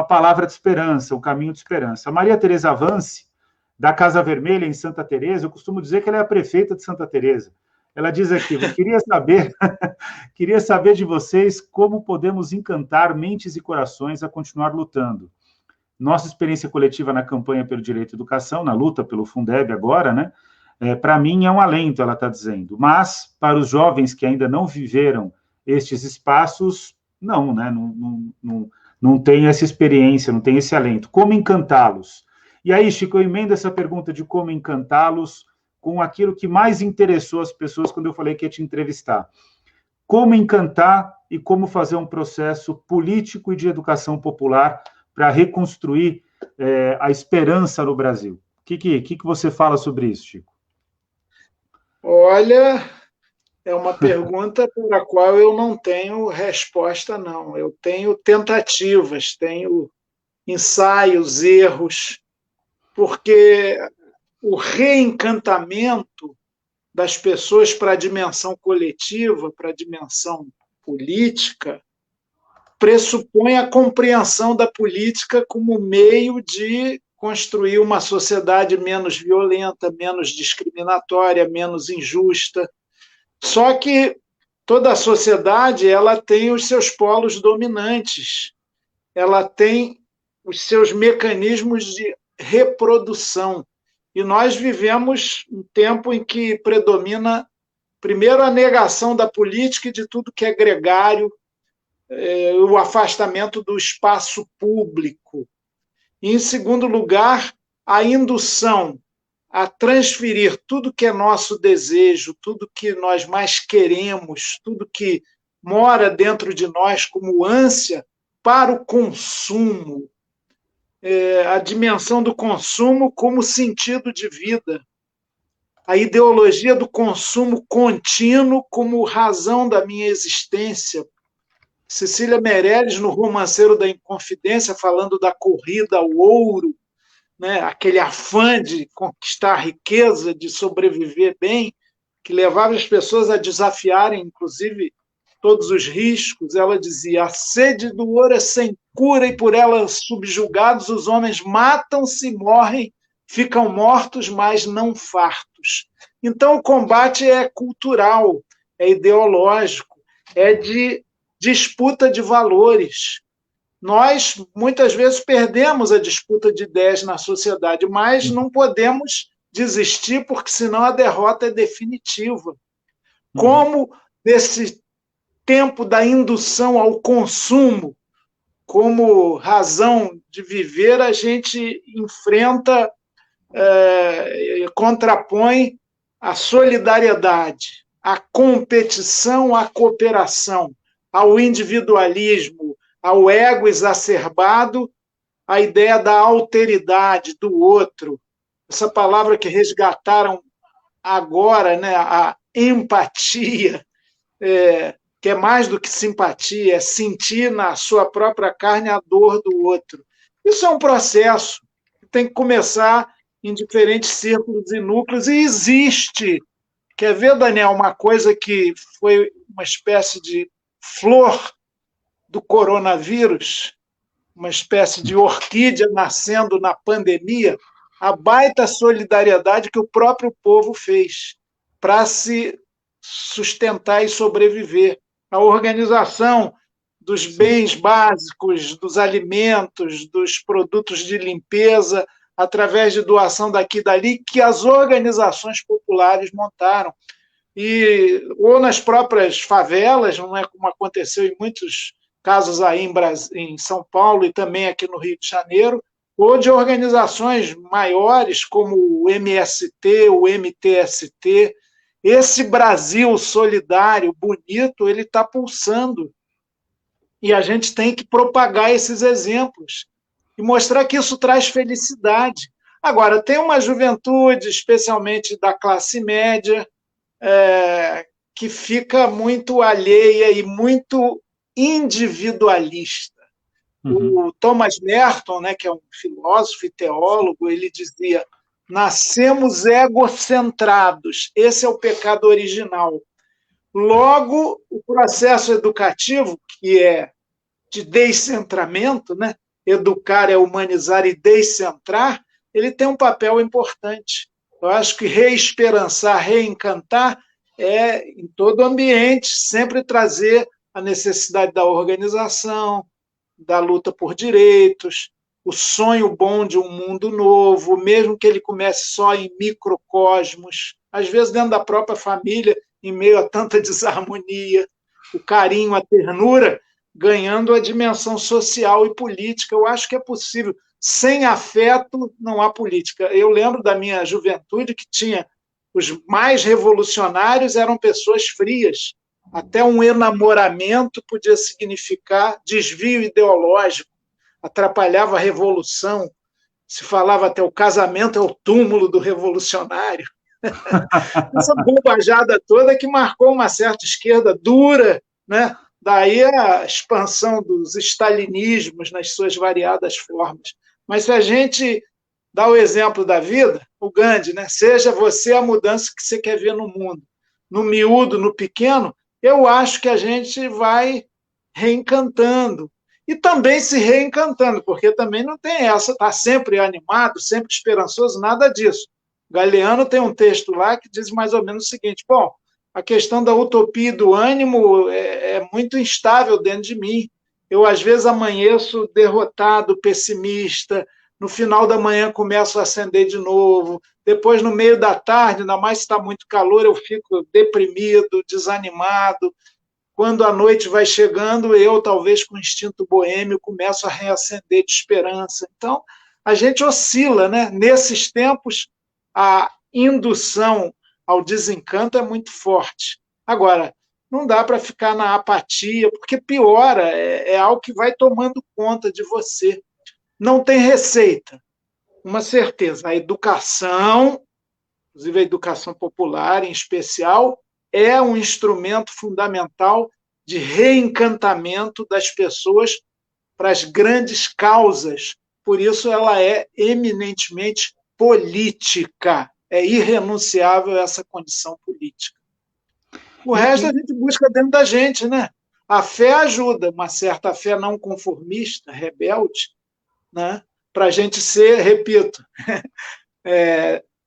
palavra de esperança, um caminho de esperança. A Maria Tereza Vance, da Casa Vermelha, em Santa Teresa, eu costumo dizer que ela é a prefeita de Santa Teresa. Ela diz aqui: eu queria saber de vocês como podemos encantar mentes e corações a continuar lutando. Nossa experiência coletiva na campanha pelo direito à educação, na luta pelo Fundeb agora, né? Para mim é um alento, ela está dizendo, mas para os jovens que ainda não viveram estes espaços, não, né? Não tem essa experiência, não tem esse alento. Como encantá-los? E aí, Chico, eu emendo essa pergunta de como encantá-los com aquilo que mais interessou as pessoas quando eu falei que ia te entrevistar. Como encantar e como fazer um processo político e de educação popular para reconstruir a esperança no Brasil. O que você fala sobre isso, Chico? Olha, é uma pergunta para a qual eu não tenho resposta, não. Eu tenho tentativas, tenho ensaios, erros, porque o reencantamento das pessoas para a dimensão coletiva, para a dimensão política, pressupõe a compreensão da política como meio de construir uma sociedade menos violenta, menos discriminatória, menos injusta. Só que toda a sociedade ela tem os seus polos dominantes, ela tem os seus mecanismos de reprodução. E nós vivemos um tempo em que predomina, primeiro, a negação da política e de tudo que é gregário, o afastamento do espaço público. E, em segundo lugar, a indução a transferir tudo que é nosso desejo, tudo que nós mais queremos, tudo que mora dentro de nós como ânsia, para o consumo. A dimensão do consumo como sentido de vida. A ideologia do consumo contínuo como razão da minha existência. Cecília Meirelles, no Romanceiro da Inconfidência, falando da corrida ao ouro, né? Aquele afã de conquistar a riqueza, de sobreviver bem, que levava as pessoas a desafiarem, inclusive, todos os riscos. Ela dizia: a sede do ouro é sem cura e por ela subjugados os homens matam-se, morrem, ficam mortos, mas não fartos. Então o combate é cultural, é ideológico, é de disputa de valores. Nós, muitas vezes, perdemos a disputa de ideias na sociedade, mas não podemos desistir, porque senão a derrota é definitiva. Como, nesse tempo da indução ao consumo, como razão de viver, a gente enfrenta, contrapõe à solidariedade, à competição, à cooperação, ao individualismo, ao ego exacerbado, a ideia da alteridade do outro, essa palavra que resgataram agora, né, a empatia, que é mais do que simpatia, é sentir na sua própria carne a dor do outro. Isso é um processo que tem que começar em diferentes círculos e núcleos, e existe. Quer ver, Daniel, uma coisa que foi uma espécie de flor do coronavírus, uma espécie de orquídea nascendo na pandemia, a baita solidariedade que o próprio povo fez para se sustentar e sobreviver. A organização dos bens básicos, dos alimentos, dos produtos de limpeza, através de doação daqui e dali, que as organizações populares montaram. Ou nas próprias favelas, não é como aconteceu em muitos casos aí em São Paulo e também aqui no Rio de Janeiro, ou de organizações maiores como o MST, o MTST. Esse Brasil solidário, bonito, ele está pulsando. E a gente tem que propagar esses exemplos e mostrar que isso traz felicidade. Agora, tem uma juventude, especialmente da classe média, que fica muito alheia e muito individualista. O Thomas Merton, né, que é um filósofo e teólogo, ele dizia: nascemos egocentrados, esse é o pecado original. Logo, o processo educativo, que é de descentramento, né, educar é humanizar e descentrar, ele tem um papel importante. Eu acho que reesperançar, reencantar, em todo ambiente, sempre trazer a necessidade da organização, da luta por direitos, o sonho bom de um mundo novo, mesmo que ele comece só em microcosmos, às vezes dentro da própria família, em meio a tanta desarmonia, o carinho, a ternura, ganhando a dimensão social e política. Eu acho que é possível. Sem afeto, não há política. Eu lembro da minha juventude que tinha os mais revolucionários eram pessoas frias. Até um enamoramento podia significar desvio ideológico, atrapalhava a revolução. Se falava até o casamento é o túmulo do revolucionário. Essa bobajada toda que marcou uma certa esquerda dura, né? Daí a expansão dos stalinismos nas suas variadas formas. Mas se a gente dá o exemplo da vida, o Gandhi, né? Seja você a mudança que você quer ver no mundo, no miúdo, no pequeno, eu acho que a gente vai reencantando. E também se reencantando, porque também não tem essa, está sempre animado, sempre esperançoso, nada disso. Galeano tem um texto lá que diz mais ou menos o seguinte: bom, a questão da utopia e do ânimo é muito instável dentro de mim. Eu, às vezes, amanheço derrotado, pessimista, no final da manhã começo a acender de novo, depois, no meio da tarde, ainda mais se está muito calor, eu fico deprimido, desanimado. Quando a noite vai chegando, eu, talvez com instinto boêmio, começo a reacender de esperança. Então, a gente oscila, né? Nesses tempos, a indução ao desencanto é muito forte. Agora, não dá para ficar na apatia, porque piora, é algo que vai tomando conta de você. Não tem receita, uma certeza. A educação, inclusive a educação popular em especial, é um instrumento fundamental de reencantamento das pessoas para as grandes causas. Por isso, ela é eminentemente política. É irrenunciável essa condição política. O resto a gente busca dentro da gente, né? A fé ajuda, uma certa fé não conformista, rebelde, né? Para a gente ser, repito,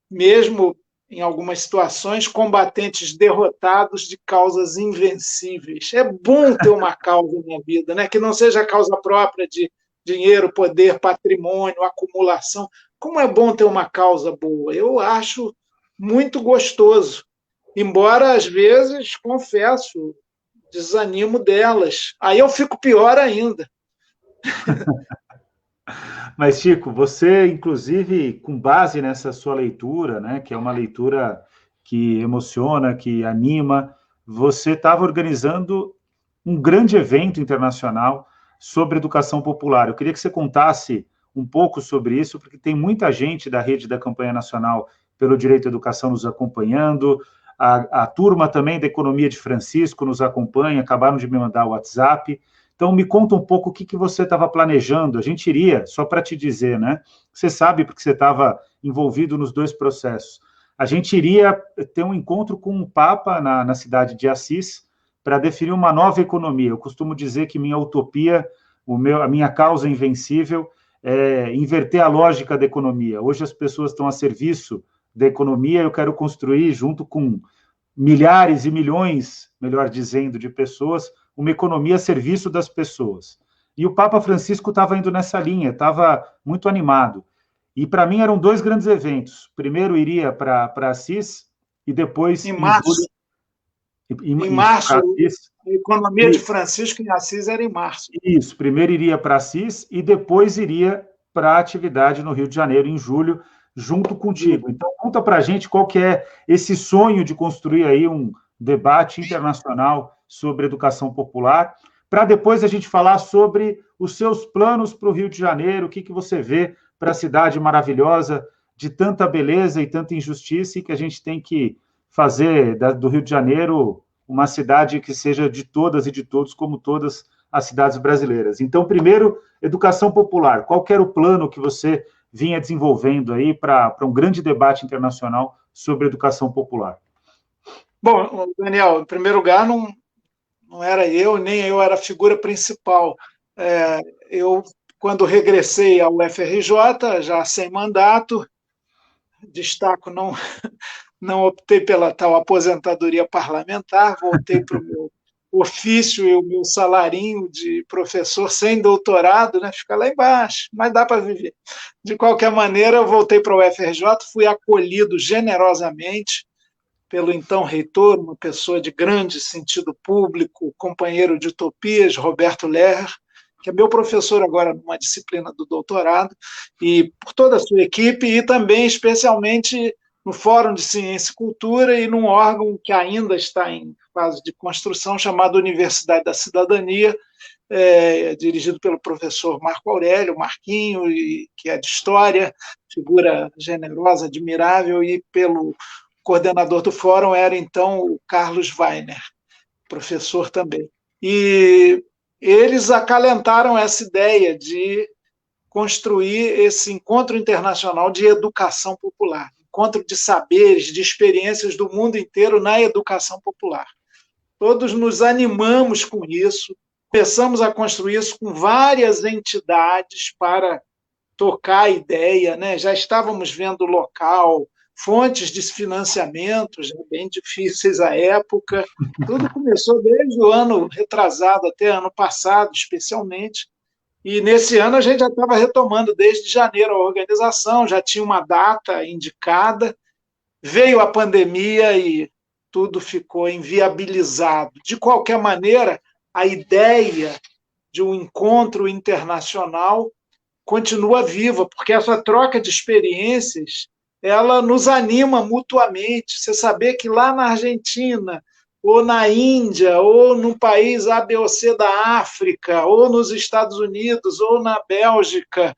mesmo em algumas situações, combatentes derrotados de causas invencíveis. É bom ter uma causa na vida, né? Que não seja a causa própria de dinheiro, poder, patrimônio, acumulação. Como é bom ter uma causa boa? Eu acho muito gostoso. Embora, às vezes, confesso, desanimo delas. Aí eu fico pior ainda. Mas, Chico, você, inclusive, com base nessa sua leitura, né, que é uma leitura que emociona, que anima. Você estava organizando um grande evento internacional sobre educação popular. Eu queria que você contasse um pouco sobre isso, porque tem muita gente da rede da Campanha Nacional pelo Direito à Educação nos acompanhando, a turma também da Economia de Francisco nos acompanha, acabaram de me mandar o WhatsApp. Então, me conta um pouco o que você estava planejando. A gente iria, só para te dizer, né? Você sabe, porque você estava envolvido nos dois processos. A gente iria ter um encontro com o Papa na cidade de Assis para definir uma nova economia. Eu costumo dizer que minha utopia, a minha causa invencível é inverter a lógica da economia. Hoje as pessoas estão a serviço da economia, eu quero construir, junto com milhares e milhões, melhor dizendo, de pessoas, uma economia a serviço das pessoas. E o Papa Francisco estava indo nessa linha, estava muito animado. E para mim eram dois grandes eventos. Primeiro iria para Assis e depois em março. Em março, a economia de Francisco em Assis era em março. Isso, primeiro iria para Assis e depois iria para a atividade no Rio de Janeiro, em julho, junto contigo. Então, conta para a gente qual que é esse sonho de construir aí um debate internacional sobre educação popular, para depois a gente falar sobre os seus planos para o Rio de Janeiro, o que você vê para a cidade maravilhosa, de tanta beleza e tanta injustiça, e que a gente tem que fazer do Rio de Janeiro uma cidade que seja de todas e de todos, como todas as cidades brasileiras. Então, primeiro, educação popular. Qual que era o plano que você vinha desenvolvendo aí para um grande debate internacional sobre educação popular? Bom, Daniel, em primeiro lugar, não era eu, nem eu era a figura principal. Eu, quando regressei ao UFRJ, já sem mandato, destaco, não optei pela tal aposentadoria parlamentar, voltei para o meu ofício e o meu salarinho de professor sem doutorado, né? Fica lá embaixo, mas dá para viver. De qualquer maneira, eu voltei para o UFRJ, fui acolhido generosamente pelo então reitor, uma pessoa de grande sentido público, companheiro de utopias, Roberto Lerrer, que é meu professor agora numa disciplina do doutorado, e por toda a sua equipe, e também, especialmente, no Fórum de Ciência e Cultura e num órgão que ainda está em fase de construção, chamado Universidade da Cidadania, dirigido pelo professor Marco Aurélio, Marquinho, que é de História, figura generosa, admirável, e pelo coordenador do fórum era, então, o Carlos Weiner, professor também. E eles acalentaram essa ideia de construir esse encontro internacional de educação popular, encontro de saberes, de experiências do mundo inteiro na educação popular. Todos nos animamos com isso, começamos a construir isso com várias entidades para tocar a ideia, né? Já estávamos vendo o local, fontes de financiamento, já bem difíceis à época. Tudo começou desde o ano retrasado até ano passado, especialmente. E nesse ano a gente já estava retomando desde janeiro a organização, já tinha uma data indicada. Veio a pandemia e tudo ficou inviabilizado. De qualquer maneira, a ideia de um encontro internacional continua viva, porque essa troca de experiências ela nos anima mutuamente. Você saber que lá na Argentina, ou na Índia, ou num país A, B ou C da África, ou nos Estados Unidos, ou na Bélgica,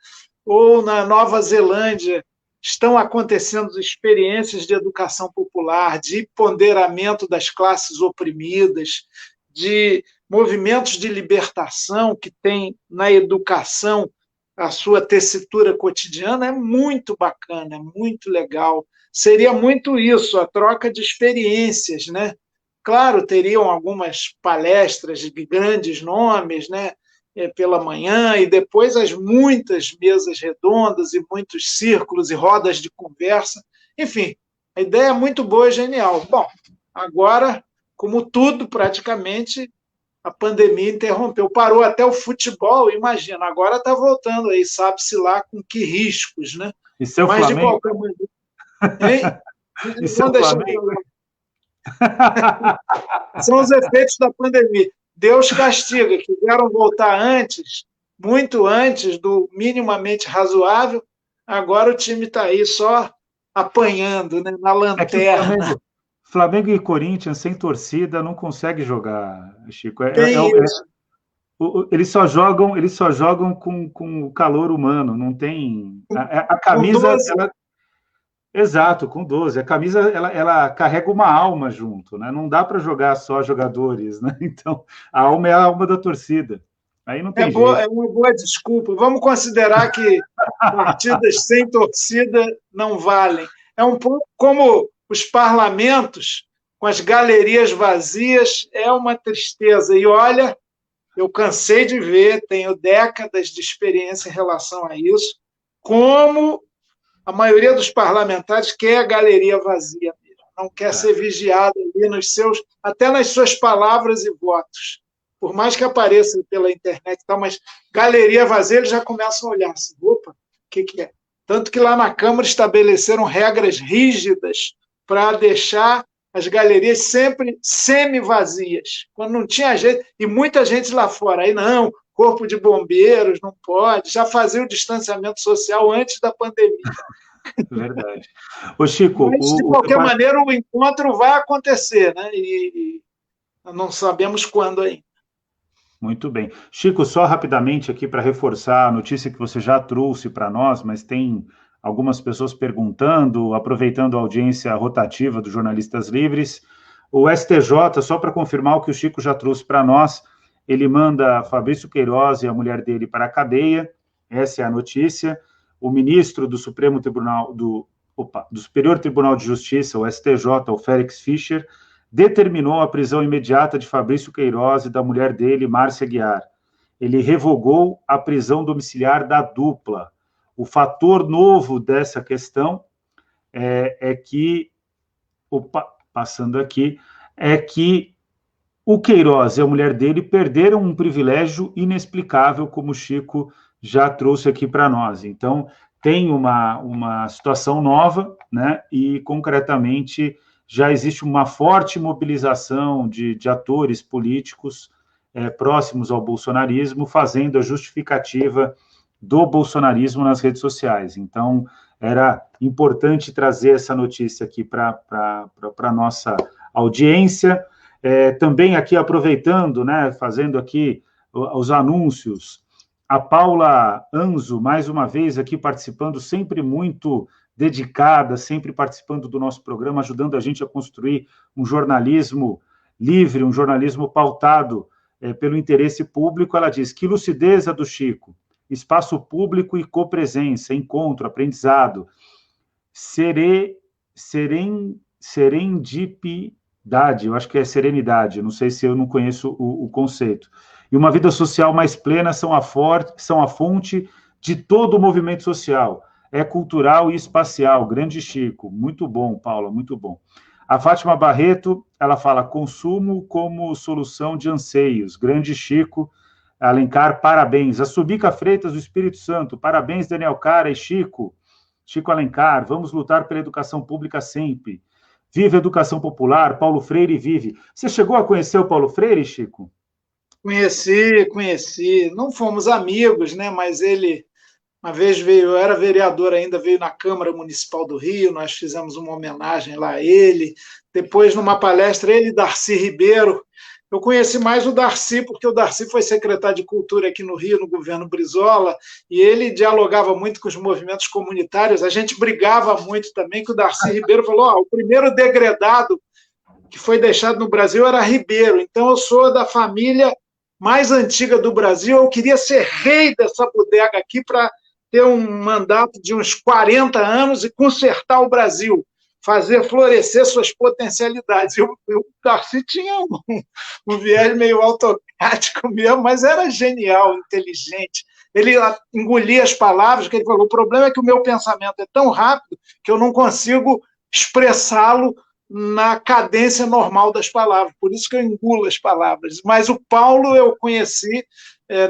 ou na Nova Zelândia, estão acontecendo experiências de educação popular, de empoderamento das classes oprimidas, de movimentos de libertação que tem na educação a sua tessitura cotidiana, é muito bacana, é muito legal. Seria muito isso, a troca de experiências, né? Claro, teriam algumas palestras de grandes nomes, né? Pela manhã, e depois as muitas mesas redondas e muitos círculos e rodas de conversa. Enfim, a ideia é muito boa e genial. Bom, agora, como tudo praticamente, a pandemia interrompeu, parou até o futebol, imagina, agora está voltando aí, sabe-se lá com que riscos, né? E seu Mas Flamengo? de qualquer maneira... E seu Flamengo? São os efeitos da pandemia. Deus castiga, quiseram voltar antes, muito antes do minimamente razoável, agora o time está aí só apanhando, né, na lanterna. Flamengo e Corinthians sem torcida não consegue jogar, Chico. Eles só jogam com o calor humano, não tem. A camisa. Exato, com 12. A camisa ela carrega uma alma junto, né? Não dá para jogar só jogadores, né? Então, a alma é a alma da torcida. Aí não tem jeito. É uma boa desculpa. Vamos considerar que partidas sem torcida não valem. É um pouco como os parlamentos com as galerias vazias, é uma tristeza. E olha, eu cansei de ver, tenho décadas de experiência em relação a isso, como a maioria dos parlamentares quer a galeria vazia mesmo, não quer ser vigiado ali até nas suas palavras e votos. Por mais que apareça pela internet e tal, mas galeria vazia, eles já começam a olhar assim, opa, o que é? Tanto que lá na Câmara estabeleceram regras rígidas para deixar as galerias sempre semi-vazias, quando não tinha gente, e muita gente lá fora, aí não, corpo de bombeiros, não pode, já fazia o distanciamento social antes da pandemia. Verdade. Ô, Chico, mas, de qualquer maneira, o encontro vai acontecer, né? E não sabemos quando ainda. Muito bem. Chico, só rapidamente aqui para reforçar a notícia que você já trouxe para nós, mas tem algumas pessoas perguntando, aproveitando a audiência rotativa dos jornalistas livres. O STJ, só para confirmar o que o Chico já trouxe para nós, ele manda Fabrício Queiroz e a mulher dele para a cadeia, essa é a notícia. O ministro do Supremo Tribunal, do Superior Tribunal de Justiça, o STJ, o Félix Fischer, determinou a prisão imediata de Fabrício Queiroz e da mulher dele, Márcia Aguiar. Ele revogou a prisão domiciliar da dupla. O fator novo dessa questão é que o Queiroz e a mulher dele perderam um privilégio inexplicável, como o Chico já trouxe aqui para nós. Então, tem uma situação nova, né? E, concretamente, já existe uma forte mobilização de atores políticos próximos ao bolsonarismo, fazendo a justificativa do bolsonarismo nas redes sociais. Então, era importante trazer essa notícia aqui para a nossa audiência. Também aqui aproveitando, né, fazendo aqui os anúncios, a Paula Anzo, mais uma vez aqui participando, sempre muito dedicada, sempre participando do nosso programa, ajudando a gente a construir um jornalismo livre, um jornalismo pautado pelo interesse público. Ela diz: que lucidez a do Chico, espaço público e copresença, encontro, aprendizado, serendipidade, eu acho que é serenidade, não sei se eu não conheço o conceito. E uma vida social mais plena são a fonte de todo o movimento social. É cultural e espacial. Grande Chico. Muito bom, Paula, muito bom. A Fátima Barreto, ela fala: consumo como solução de anseios. Grande Chico. Alencar, parabéns. A Subica Freitas, do Espírito Santo. Parabéns, Daniel Cara e Chico. Chico Alencar. Vamos lutar pela educação pública sempre. Viva a educação popular. Paulo Freire vive. Você chegou a conhecer o Paulo Freire, Chico? Conheci. Não fomos amigos, né? Mas ele, uma vez veio, eu era vereador ainda, veio na Câmara Municipal do Rio, nós fizemos uma homenagem lá a ele. Depois, numa palestra, ele e Darcy Ribeiro. Eu conheci mais o Darcy, porque o Darcy foi secretário de Cultura aqui no Rio, no governo Brizola, e ele dialogava muito com os movimentos comunitários. A gente brigava muito também, que o Darcy Ribeiro falou: o primeiro degredado que foi deixado no Brasil era Ribeiro, então eu sou da família mais antiga do Brasil, eu queria ser rei dessa bodega aqui para ter um mandato de uns 40 anos e consertar o Brasil, fazer florescer suas potencialidades. O Darcy tinha um viés meio autocrático mesmo, mas era genial, inteligente. Ele engolia as palavras, que ele falou: o problema é que o meu pensamento é tão rápido que eu não consigo expressá-lo na cadência normal das palavras, por isso que eu engulo as palavras. Mas o Paulo eu conheci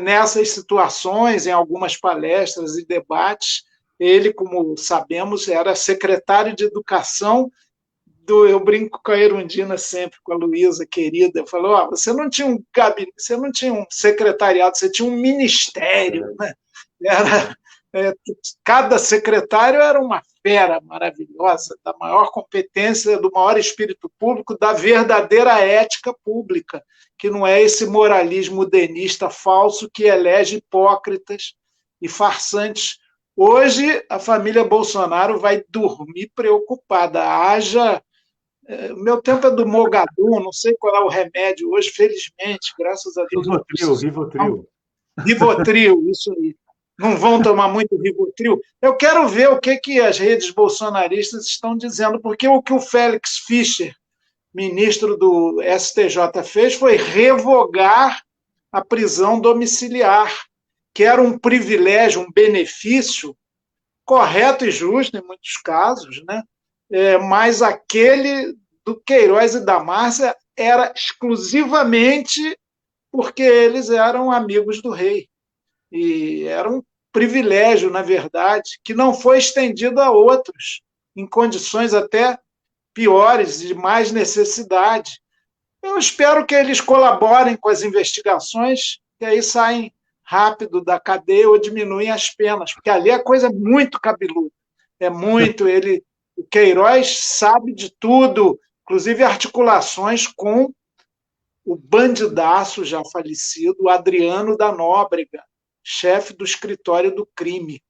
nessas situações, em algumas palestras e debates. Ele, como sabemos, era secretário de Educação eu brinco com a Erundina sempre, com a Luísa, querida. Eu falo: você não tinha um gabinete, você não tinha um secretariado, você tinha um ministério, né? Cada secretário era uma fera maravilhosa, da maior competência, do maior espírito público, da verdadeira ética pública, que não é esse moralismo modernista falso que elege hipócritas e farsantes. Hoje, a família Bolsonaro vai dormir preocupada. O meu tempo é do Mogadum, não sei qual é o remédio hoje, felizmente, graças a Deus. Rivotril, isso aí. Não vão tomar muito Rivotril. Eu quero ver o que as redes bolsonaristas estão dizendo, porque o que o Félix Fischer, ministro do STJ, fez foi revogar a prisão domiciliar, que era um privilégio, um benefício correto e justo em muitos casos, né? Mas aquele do Queiroz e da Márcia era exclusivamente porque eles eram amigos do rei. E era um privilégio, na verdade, que não foi estendido a outros, em condições até piores, de mais necessidade. Eu espero que eles colaborem com as investigações, que aí saem rápido da cadeia ou diminuem as penas, porque ali a coisa é muito cabeluda. O Queiroz sabe de tudo, inclusive articulações com o bandidaço já falecido, Adriano da Nóbrega, chefe do escritório do crime.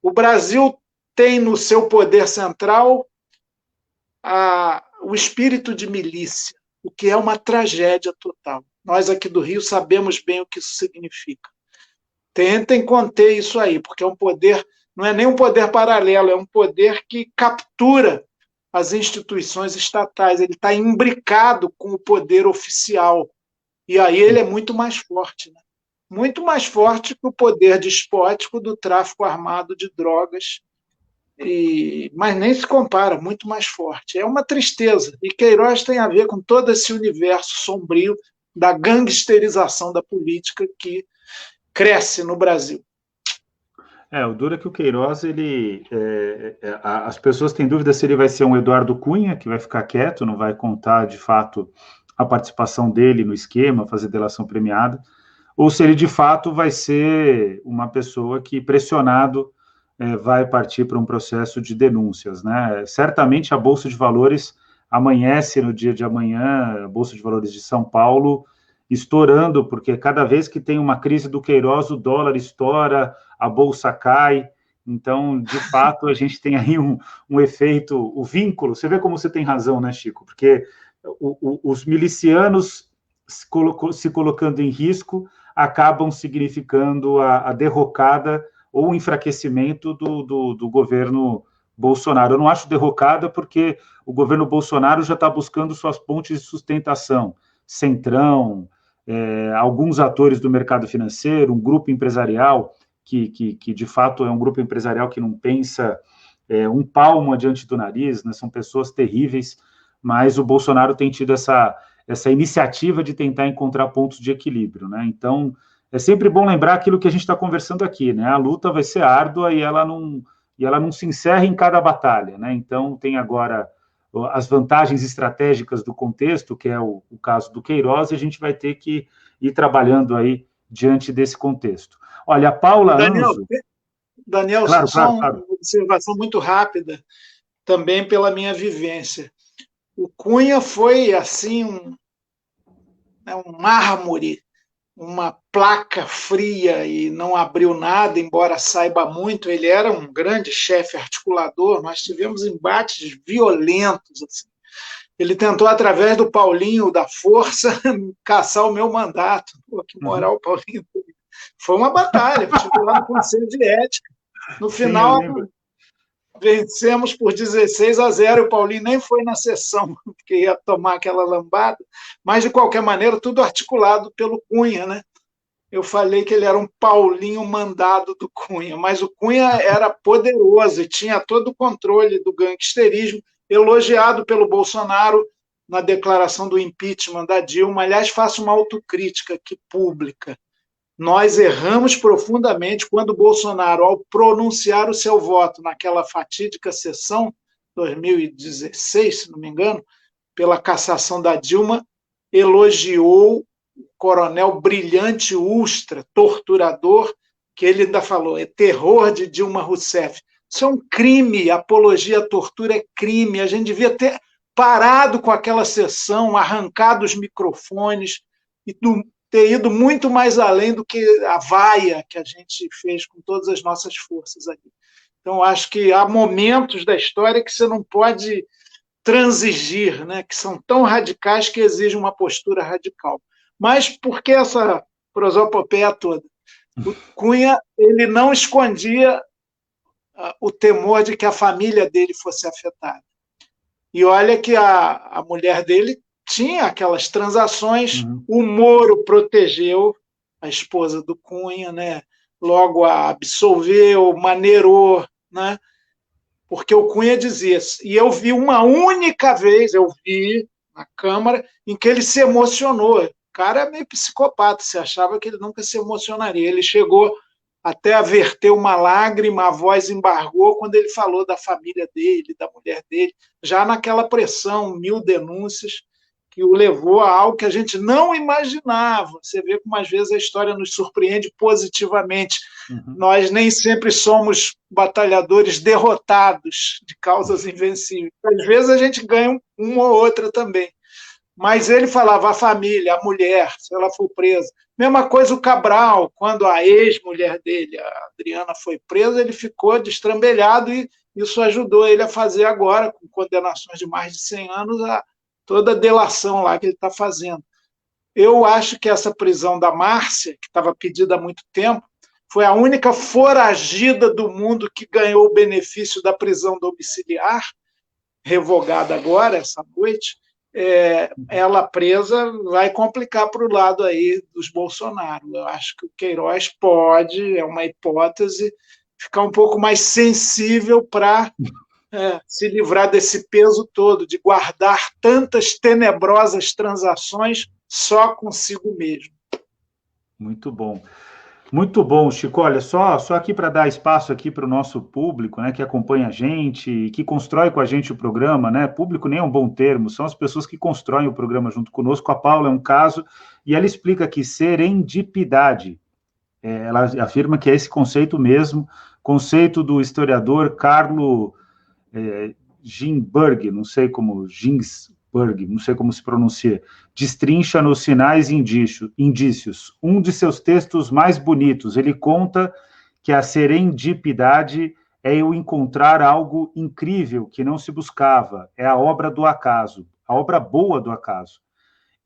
O Brasil tem no seu poder central o espírito de milícia, o que é uma tragédia total. Nós aqui do Rio sabemos bem o que isso significa. Tentem conter isso aí, porque é um poder, não é nem um poder paralelo, é um poder que captura as instituições estatais. Ele está imbricado com o poder oficial. E aí ele é muito mais forte, né? Muito mais forte que o poder despótico do tráfico armado de drogas, mas nem se compara, muito mais forte. É uma tristeza. E Queiroz tem a ver com todo esse universo sombrio da gangsterização da política que cresce no Brasil. O duro é que o Queiroz, as pessoas têm dúvida se ele vai ser um Eduardo Cunha, que vai ficar quieto, não vai contar, de fato, a participação dele no esquema, fazer delação premiada, ou se ele, de fato, vai ser uma pessoa que, pressionado, vai partir para um processo de denúncias, né? Certamente a Bolsa de Valores amanhece no dia de amanhã, a Bolsa de Valores de São Paulo, estourando, porque cada vez que tem uma crise do Queiroz, o dólar estoura, a Bolsa cai. Então, de fato, a gente tem aí um efeito, o vínculo. Você vê como você tem razão, né, Chico? Porque os milicianos se colocando em risco acabam significando a derrocada ou o enfraquecimento do governo Bolsonaro. Eu não acho derrocada porque o governo Bolsonaro já está buscando suas pontes de sustentação. Centrão, alguns atores do mercado financeiro, um grupo empresarial que de fato é um grupo empresarial que não pensa um palmo adiante do nariz, né? São pessoas terríveis, mas o Bolsonaro tem tido essa iniciativa de tentar encontrar pontos de equilíbrio, né? Então, é sempre bom lembrar aquilo que a gente está conversando aqui, né? A luta vai ser árdua e ela não se encerra em cada batalha, né? Então, tem agora as vantagens estratégicas do contexto, que é o caso do Queiroz, e a gente vai ter que ir trabalhando aí diante desse contexto. Olha, a Paula Anzo... Daniel, claro, só uma observação muito rápida, também pela minha vivência. O Cunha foi, assim, um mármore, uma placa fria e não abriu nada, embora saiba muito. Ele era um grande chefe articulador, nós tivemos embates violentos. Assim. Ele tentou, através do Paulinho da Força, caçar o meu mandato. Pô, que moral, Paulinho. Foi uma batalha, estive lá no Conselho de Ética. No final, vencemos por 16-0, o Paulinho nem foi na sessão, porque ia tomar aquela lambada, mas, de qualquer maneira, tudo articulado pelo Cunha, né? Eu falei que ele era um Paulinho mandado do Cunha, mas o Cunha era poderoso e tinha todo o controle do gangsterismo, elogiado pelo Bolsonaro na declaração do impeachment da Dilma. Aliás, faço uma autocrítica aqui pública. Nós erramos profundamente quando o Bolsonaro, ao pronunciar o seu voto naquela fatídica sessão, 2016, se não me engano, pela cassação da Dilma, elogiou o coronel brilhante Ustra, torturador, que ele ainda falou, é terror de Dilma Rousseff. Isso é um crime, apologia à tortura é crime, a gente devia ter parado com aquela sessão, arrancado os microfones e ter ido muito mais além do que a vaia que a gente fez com todas as nossas forças ali. Então, acho que há momentos da história que você não pode transigir, né, que são tão radicais que exigem uma postura radical. Mas por que essa prosopopeia toda? O Cunha ele não escondia o temor de que a família dele fosse afetada. E olha que a mulher dele tinha aquelas transações, o Moro protegeu a esposa do Cunha, né? Logo a absolveu, maneirou, né? Porque o Cunha dizia, e eu vi uma única vez, eu vi na Câmara, em que ele se emocionou. O cara é meio psicopata, você achava que ele nunca se emocionaria. Ele chegou até a verter uma lágrima, a voz embargou quando ele falou da família dele, da mulher dele, já naquela pressão, 1000 denúncias, que o levou a algo que a gente não imaginava. Você vê como, às vezes, a história nos surpreende positivamente. Nós nem sempre somos batalhadores derrotados de causas invencíveis. Às vezes, a gente ganha uma ou outra também. Mas ele falava a família, a mulher, se ela for presa. Mesma coisa o Cabral, quando a ex-mulher dele, a Adriana, foi presa, ele ficou destrambelhado e isso ajudou ele a fazer agora, com condenações de mais de 100 anos, toda a delação lá que ele está fazendo. Eu acho que essa prisão da Márcia, que estava pedida há muito tempo, foi a única foragida do mundo que ganhou o benefício da prisão domiciliar, revogada agora, essa noite. Ela presa vai complicar para o lado aí dos Bolsonaro. Eu acho que o Queiroz pode, é uma hipótese, ficar um pouco mais sensível para se livrar desse peso todo, de guardar tantas tenebrosas transações só consigo mesmo. Muito bom. Muito bom, Chico. Olha, só aqui para dar espaço aqui para o nosso público, né, que acompanha a gente e que constrói com a gente o programa, né? Público nem é um bom termo, são as pessoas que constroem o programa junto conosco. A Paula é um caso, e ela explica que serendipidade, ela afirma que é esse conceito mesmo, conceito do historiador Carlo Ginzburg, não sei como se pronuncia, destrincha nos sinais e indícios. Um de seus textos mais bonitos, ele conta que a serendipidade é eu encontrar algo incrível que não se buscava, é a obra do acaso, a obra boa do acaso.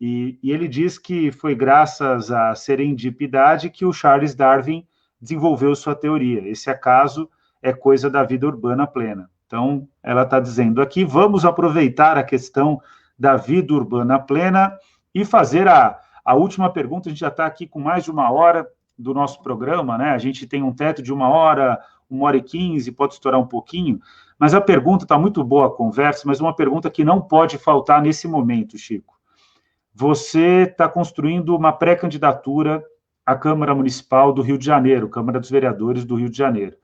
E ele diz que foi graças à serendipidade que o Charles Darwin desenvolveu sua teoria. Esse acaso é coisa da vida urbana plena. Então, ela está dizendo aqui, vamos aproveitar a questão da vida urbana plena e fazer a última pergunta. A gente já está aqui com mais de 1 hora do nosso programa, né? A gente tem um teto de 1 hora, 1h15, pode estourar um pouquinho, mas a pergunta está muito boa a conversa, mas uma pergunta que não pode faltar nesse momento, Chico. Você está construindo uma pré-candidatura à Câmara Municipal do Rio de Janeiro, Câmara dos Vereadores do Rio de Janeiro.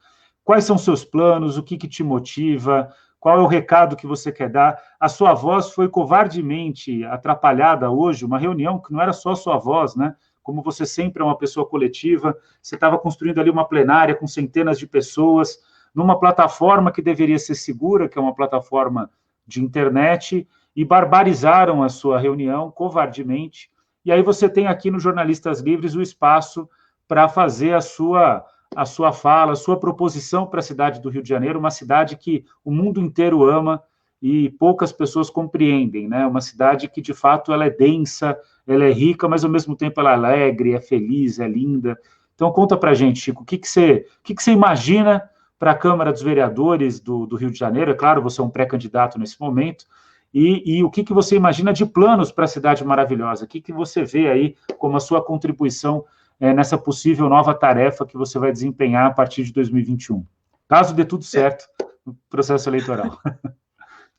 Quais são seus planos? O que te motiva? Qual é o recado que você quer dar? A sua voz foi covardemente atrapalhada hoje, uma reunião que não era só sua voz, né? Como você sempre é uma pessoa coletiva, você estava construindo ali uma plenária com centenas de pessoas, numa plataforma que deveria ser segura, que é uma plataforma de internet, e barbarizaram a sua reunião covardemente. E aí você tem aqui no Jornalistas Livres o espaço para fazer a sua fala, a sua proposição para a cidade do Rio de Janeiro, uma cidade que o mundo inteiro ama e poucas pessoas compreendem, né? Uma cidade que, de fato, ela é densa, ela é rica, mas, ao mesmo tempo, ela é alegre, é feliz, é linda. Então, conta para a gente, Chico, o que você imagina para a Câmara dos Vereadores do Rio de Janeiro? É claro, você é um pré-candidato nesse momento, e o que você imagina de planos para a cidade maravilhosa? O que você vê aí como a sua contribuição nessa possível nova tarefa que você vai desempenhar a partir de 2021, caso dê tudo certo no processo eleitoral?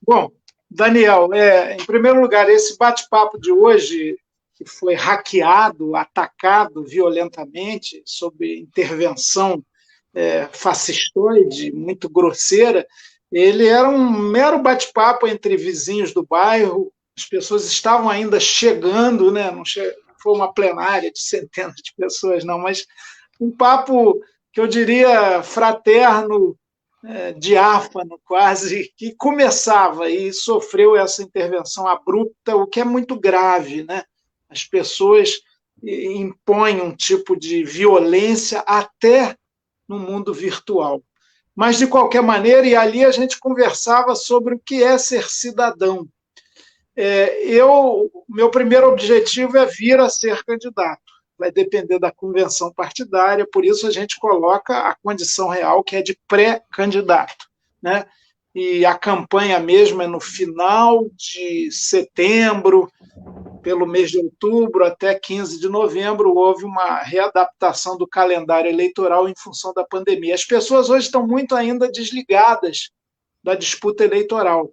Bom, Daniel, em primeiro lugar, esse bate-papo de hoje, que foi hackeado, atacado violentamente, sob intervenção fascistoide, muito grosseira, ele era um mero bate-papo entre vizinhos do bairro, as pessoas estavam ainda chegando, né? Não foi uma plenária de centenas de pessoas, não, mas um papo que eu diria fraterno, diáfano quase, que começava e sofreu essa intervenção abrupta, o que é muito grave, né? As pessoas impõem um tipo de violência até no mundo virtual. Mas, de qualquer maneira, e ali a gente conversava sobre o que é ser cidadão. Meu primeiro objetivo é vir a ser candidato. Vai depender da convenção partidária, por isso a gente coloca a condição real, que é de pré-candidato, né? E a campanha mesmo é no final de setembro, pelo mês de outubro até 15 de novembro, houve uma readaptação do calendário eleitoral em função da pandemia. As pessoas hoje estão muito ainda desligadas da disputa eleitoral,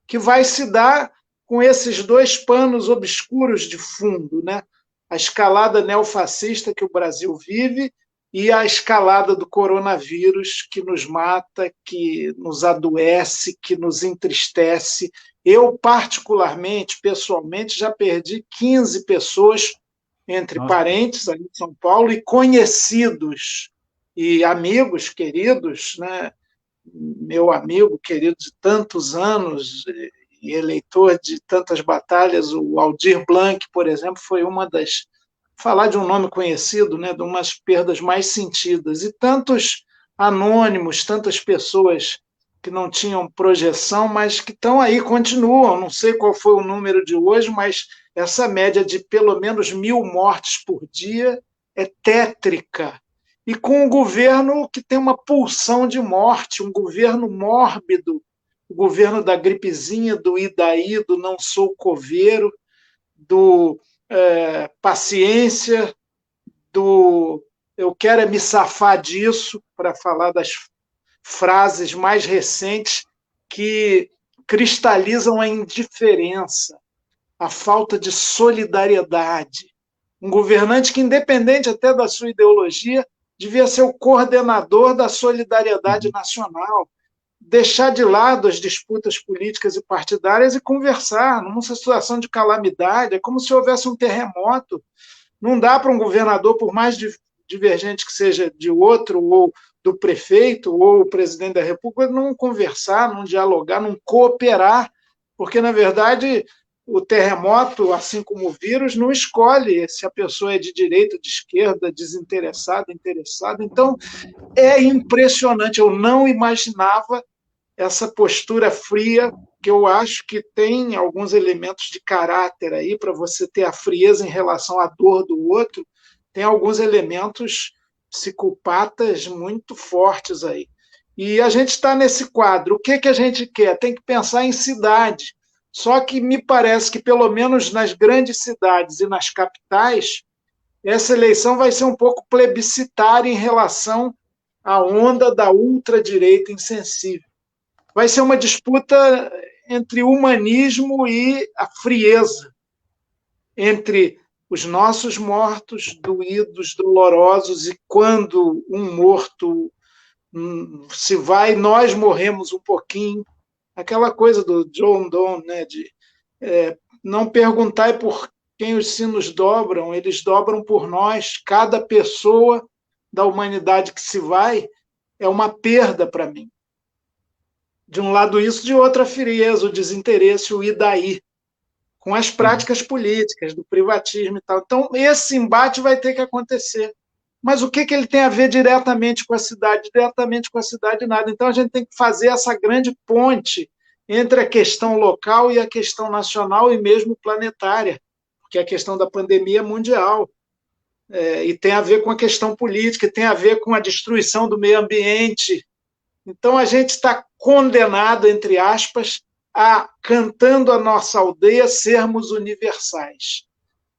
que vai se dar com esses dois panos obscuros de fundo, né? A escalada neofascista que o Brasil vive e a escalada do coronavírus que nos mata, que nos adoece, que nos entristece. Eu, particularmente, pessoalmente, já perdi 15 pessoas, entre parentes ali em São Paulo, e conhecidos e amigos queridos, né? Meu amigo querido de tantos anos e eleitor de tantas batalhas, o Aldir Blanc, por exemplo, foi uma das, falar de um nome conhecido, né, de umas perdas mais sentidas. E tantos anônimos, tantas pessoas que não tinham projeção, mas que estão aí, continuam. Não sei qual foi o número de hoje, mas essa média de pelo menos 1.000 mortes por dia é tétrica. E com um governo que tem uma pulsão de morte, um governo mórbido, o governo da gripezinha, do Idaí, do não sou coveiro, do paciência, do eu quero me safar disso, para falar das frases mais recentes que cristalizam a indiferença, a falta de solidariedade. Um governante que, independente até da sua ideologia, devia ser o coordenador da solidariedade nacional, deixar de lado as disputas políticas e partidárias e conversar numa situação de calamidade. É como se houvesse um terremoto. Não dá para um governador, por mais divergente que seja de outro, ou do prefeito, ou o presidente da República, não conversar, não dialogar, não cooperar, porque, na verdade, o terremoto, assim como o vírus, não escolhe se a pessoa é de direita, de esquerda, desinteressada, interessada. Então, é impressionante. Eu não imaginava essa postura fria, que eu acho que tem alguns elementos de caráter aí, para você ter a frieza em relação à dor do outro, tem alguns elementos psicopatas muito fortes aí. E a gente está nesse quadro. O que a gente quer? Tem que pensar em cidade. Só que me parece que, pelo menos nas grandes cidades e nas capitais, essa eleição vai ser um pouco plebiscitária em relação à onda da ultradireita insensível. Vai ser uma disputa entre o humanismo e a frieza, entre os nossos mortos, doídos, dolorosos, e quando um morto se vai, nós morremos um pouquinho. Aquela coisa do John Donne, né, de não perguntai por quem os sinos dobram, eles dobram por nós. Cada pessoa da humanidade que se vai é uma perda para mim. De um lado isso, de outro a frieza, o desinteresse, o idaí, com as práticas políticas, do privatismo e tal. Então, esse embate vai ter que acontecer. Mas o que ele tem a ver diretamente com a cidade? Diretamente com a cidade, nada. Então, a gente tem que fazer essa grande ponte entre a questão local e a questão nacional e mesmo planetária, porque a questão da pandemia é mundial, e tem a ver com a questão política, tem a ver com a destruição do meio ambiente. Então, a gente está condenado, entre aspas, a, cantando a nossa aldeia, sermos universais.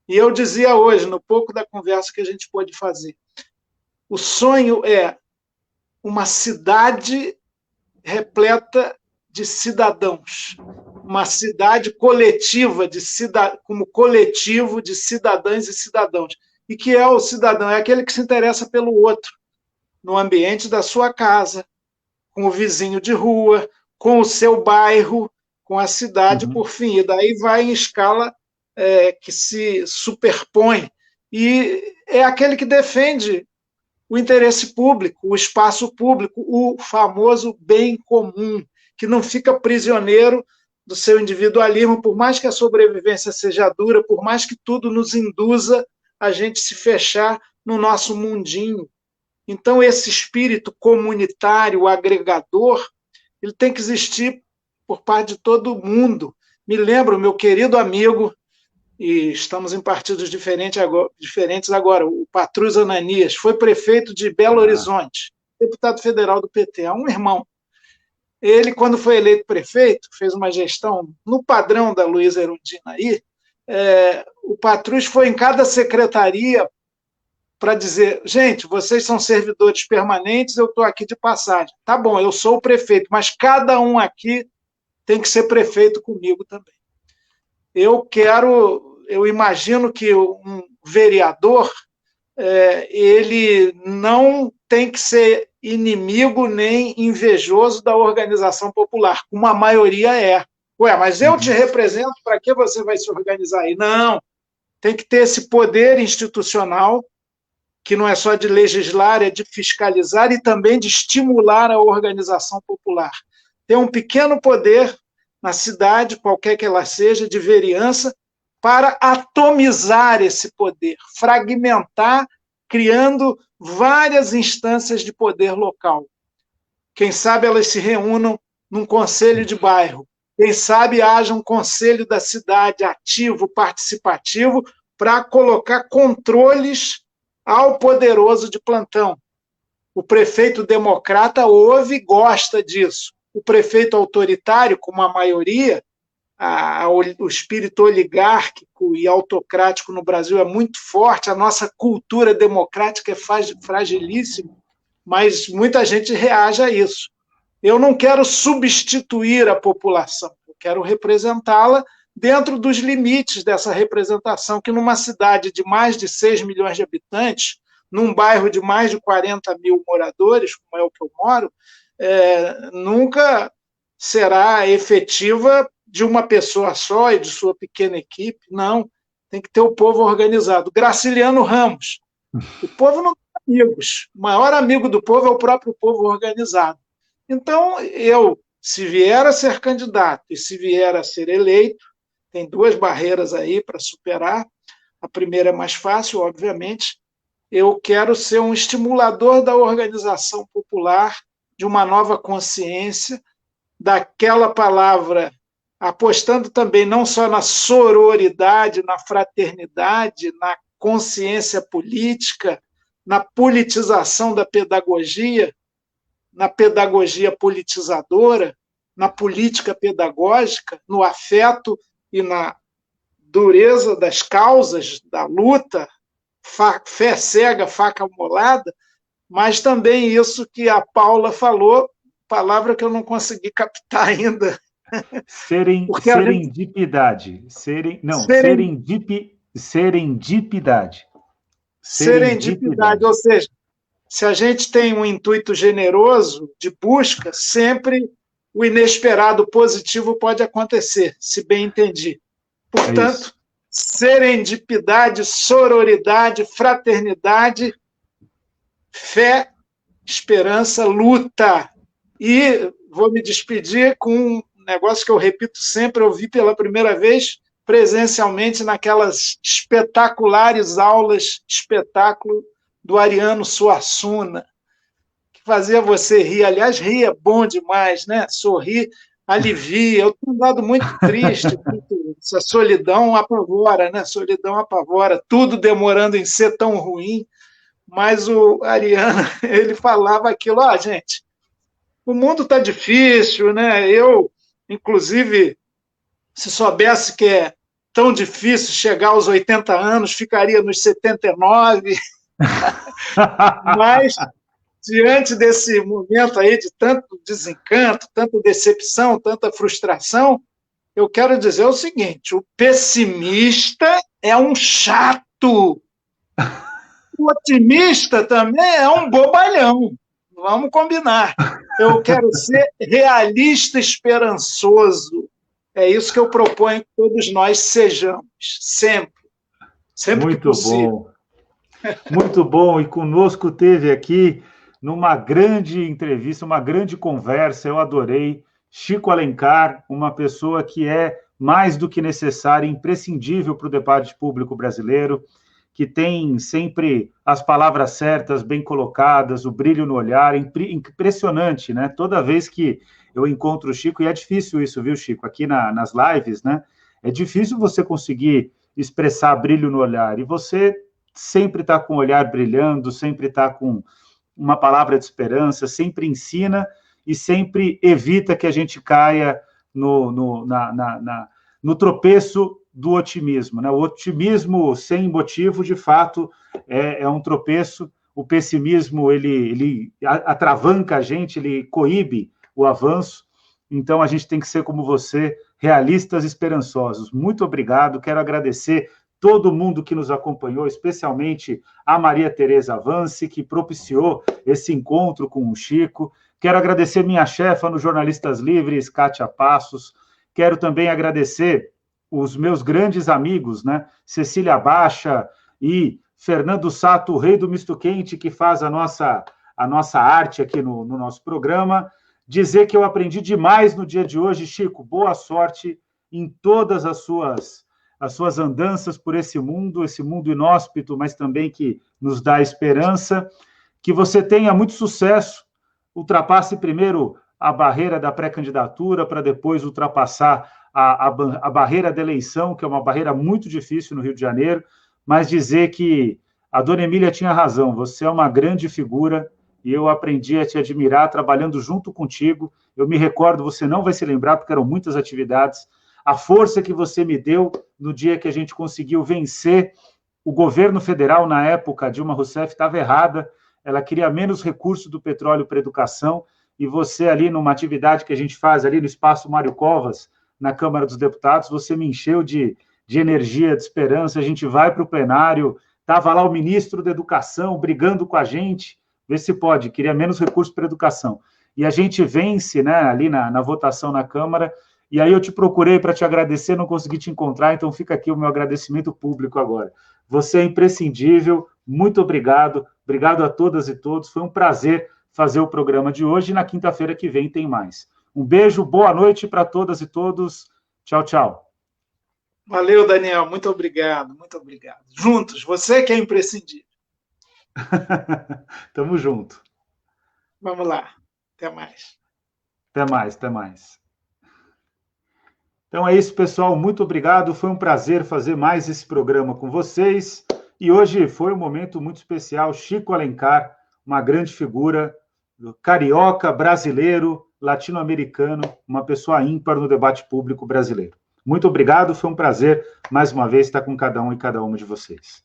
E eu dizia hoje, no pouco da conversa que a gente pôde fazer, o sonho é uma cidade repleta de cidadãos, uma cidade coletiva, como coletivo de cidadãs e cidadãos. E que é o cidadão? É aquele que se interessa pelo outro, no ambiente da sua casa, com o vizinho de rua, com o seu bairro, com a cidade, por fim. E daí vai em escala que se superpõe. E é aquele que defende o interesse público, o espaço público, o famoso bem comum, que não fica prisioneiro do seu individualismo, por mais que a sobrevivência seja dura, por mais que tudo nos induza a gente se fechar no nosso mundinho. Então, esse espírito comunitário, agregador, ele tem que existir por parte de todo mundo. Me lembro, meu querido amigo, e estamos em partidos diferentes agora, o Patrus Ananias, foi prefeito de Belo Horizonte, deputado federal do PT, é um irmão. Ele, quando foi eleito prefeito, fez uma gestão no padrão da Luísa Erundina aí, o Patrus foi em cada secretaria para dizer, gente, vocês são servidores permanentes, eu estou aqui de passagem. Tá bom, eu sou o prefeito, mas cada um aqui tem que ser prefeito comigo também. Eu imagino que um vereador, ele não tem que ser inimigo nem invejoso da organização popular, como a maioria é. Ué, mas eu te represento, para que você vai se organizar aí? Não, tem que ter esse poder institucional, que não é só de legislar, é de fiscalizar e também de estimular a organização popular. Tem um pequeno poder na cidade, qualquer que ela seja, de vereança, para atomizar esse poder, fragmentar, criando várias instâncias de poder local. Quem sabe elas se reúnam num conselho de bairro, quem sabe haja um conselho da cidade ativo, participativo, para colocar controles ao poderoso de plantão. O prefeito democrata ouve e gosta disso. O prefeito autoritário, como a maioria, o espírito oligárquico e autocrático no Brasil é muito forte, a nossa cultura democrática é fragilíssima, mas muita gente reage a isso. Eu não quero substituir a população, eu quero representá-la dentro dos limites dessa representação, que numa cidade de mais de 6 milhões de habitantes, num bairro de mais de 40 mil moradores, como é o que eu moro, nunca será efetiva de uma pessoa só e de sua pequena equipe. Não, tem que ter o povo organizado. Graciliano Ramos, o povo não tem amigos, o maior amigo do povo é o próprio povo organizado. Então, se vier a ser candidato e se vier a ser eleito, tem duas barreiras aí para superar. A primeira é mais fácil, obviamente. Eu quero ser um estimulador da organização popular, de uma nova consciência, daquela palavra, apostando também não só na sororidade, na fraternidade, na consciência política, na politização da pedagogia, na pedagogia politizadora, na política pedagógica, no afeto e na dureza das causas, da luta, fé cega, faca amolada, mas também isso que a Paula falou, palavra que eu não consegui captar ainda. Serendipidade. Serendipidade. Serendipidade, ou seja, se a gente tem um intuito generoso de busca, sempre o inesperado positivo pode acontecer, se bem entendi. Portanto, serendipidade, sororidade, fraternidade, fé, esperança, luta. E vou me despedir com um negócio que eu repito sempre, eu vi pela primeira vez presencialmente naquelas espetaculares aulas, espetáculo do Ariano Suassuna, que fazia você rir. Aliás, rir é bom demais, né? Sorrir alivia. Eu tenho andado muito triste, essa solidão apavora, né? Solidão apavora, tudo demorando em ser tão ruim. Mas o Ariano, ele falava aquilo, gente, o mundo está difícil, né? Eu, inclusive, se soubesse que é tão difícil chegar aos 80 anos, ficaria nos 79. Mas, diante desse momento aí de tanto desencanto, tanta decepção, tanta frustração, eu quero dizer o seguinte: o pessimista é um chato. O otimista também é um bobalhão. Vamos combinar. Eu quero ser realista, esperançoso. É isso que eu proponho que todos nós sejamos, sempre. Sempre muito que possível. Bom. Muito bom, e conosco teve aqui, numa grande entrevista, uma grande conversa, eu adorei, Chico Alencar, uma pessoa que é mais do que necessária, imprescindível para o debate público brasileiro, que tem sempre as palavras certas, bem colocadas, o brilho no olhar, impressionante, né? Toda vez que eu encontro o Chico, e é difícil isso, viu, Chico? Aqui nas lives, né? É difícil você conseguir expressar brilho no olhar, e você sempre está com o olhar brilhando, sempre está com uma palavra de esperança, sempre ensina e sempre evita que a gente caia no tropeço do otimismo. Né? O otimismo sem motivo, de fato, é um tropeço. O pessimismo, ele atravanca a gente, ele coíbe o avanço. Então, a gente tem que ser como você, realistas e esperançosos. Muito obrigado, quero agradecer todo mundo que nos acompanhou, especialmente a Maria Tereza Avance, que propiciou esse encontro com o Chico. Quero agradecer minha chefa no Jornalistas Livres, Kátia Passos. Quero também agradecer os meus grandes amigos, né? Cecília Baixa e Fernando Sato, o rei do misto quente, que faz a nossa arte aqui no nosso programa. Dizer que eu aprendi demais no dia de hoje. Chico, boa sorte em todas as suas andanças por esse mundo inóspito, mas também que nos dá esperança. Que você tenha muito sucesso, ultrapasse primeiro a barreira da pré-candidatura, para depois ultrapassar a barreira da eleição, que é uma barreira muito difícil no Rio de Janeiro, mas dizer que a dona Emília tinha razão, você é uma grande figura, e eu aprendi a te admirar trabalhando junto contigo. Eu me recordo, você não vai se lembrar, porque eram muitas atividades, a força que você me deu no dia que a gente conseguiu vencer o governo federal, na época, Dilma Rousseff estava errada, ela queria menos recurso do petróleo para a educação, e você ali, numa atividade que a gente faz ali no Espaço Mário Covas, na Câmara dos Deputados, você me encheu de energia, de esperança, a gente vai para o plenário, estava lá o ministro da Educação brigando com a gente, vê se pode, queria menos recurso para a educação. E a gente vence, né, ali na votação na Câmara, e aí eu te procurei para te agradecer, não consegui te encontrar, então fica aqui o meu agradecimento público agora. Você é imprescindível, muito obrigado, obrigado a todas e todos, foi um prazer fazer o programa de hoje, e na quinta-feira que vem tem mais. Um beijo, boa noite para todas e todos, tchau, tchau. Valeu, Daniel, muito obrigado, muito obrigado. Juntos, você que é imprescindível. Tamo junto. Vamos lá, até mais. Até mais, até mais. Então é isso, pessoal, muito obrigado, foi um prazer fazer mais esse programa com vocês, e hoje foi um momento muito especial, Chico Alencar, uma grande figura, carioca, brasileiro, latino-americano, uma pessoa ímpar no debate público brasileiro. Muito obrigado, foi um prazer, mais uma vez, estar com cada um e cada uma de vocês.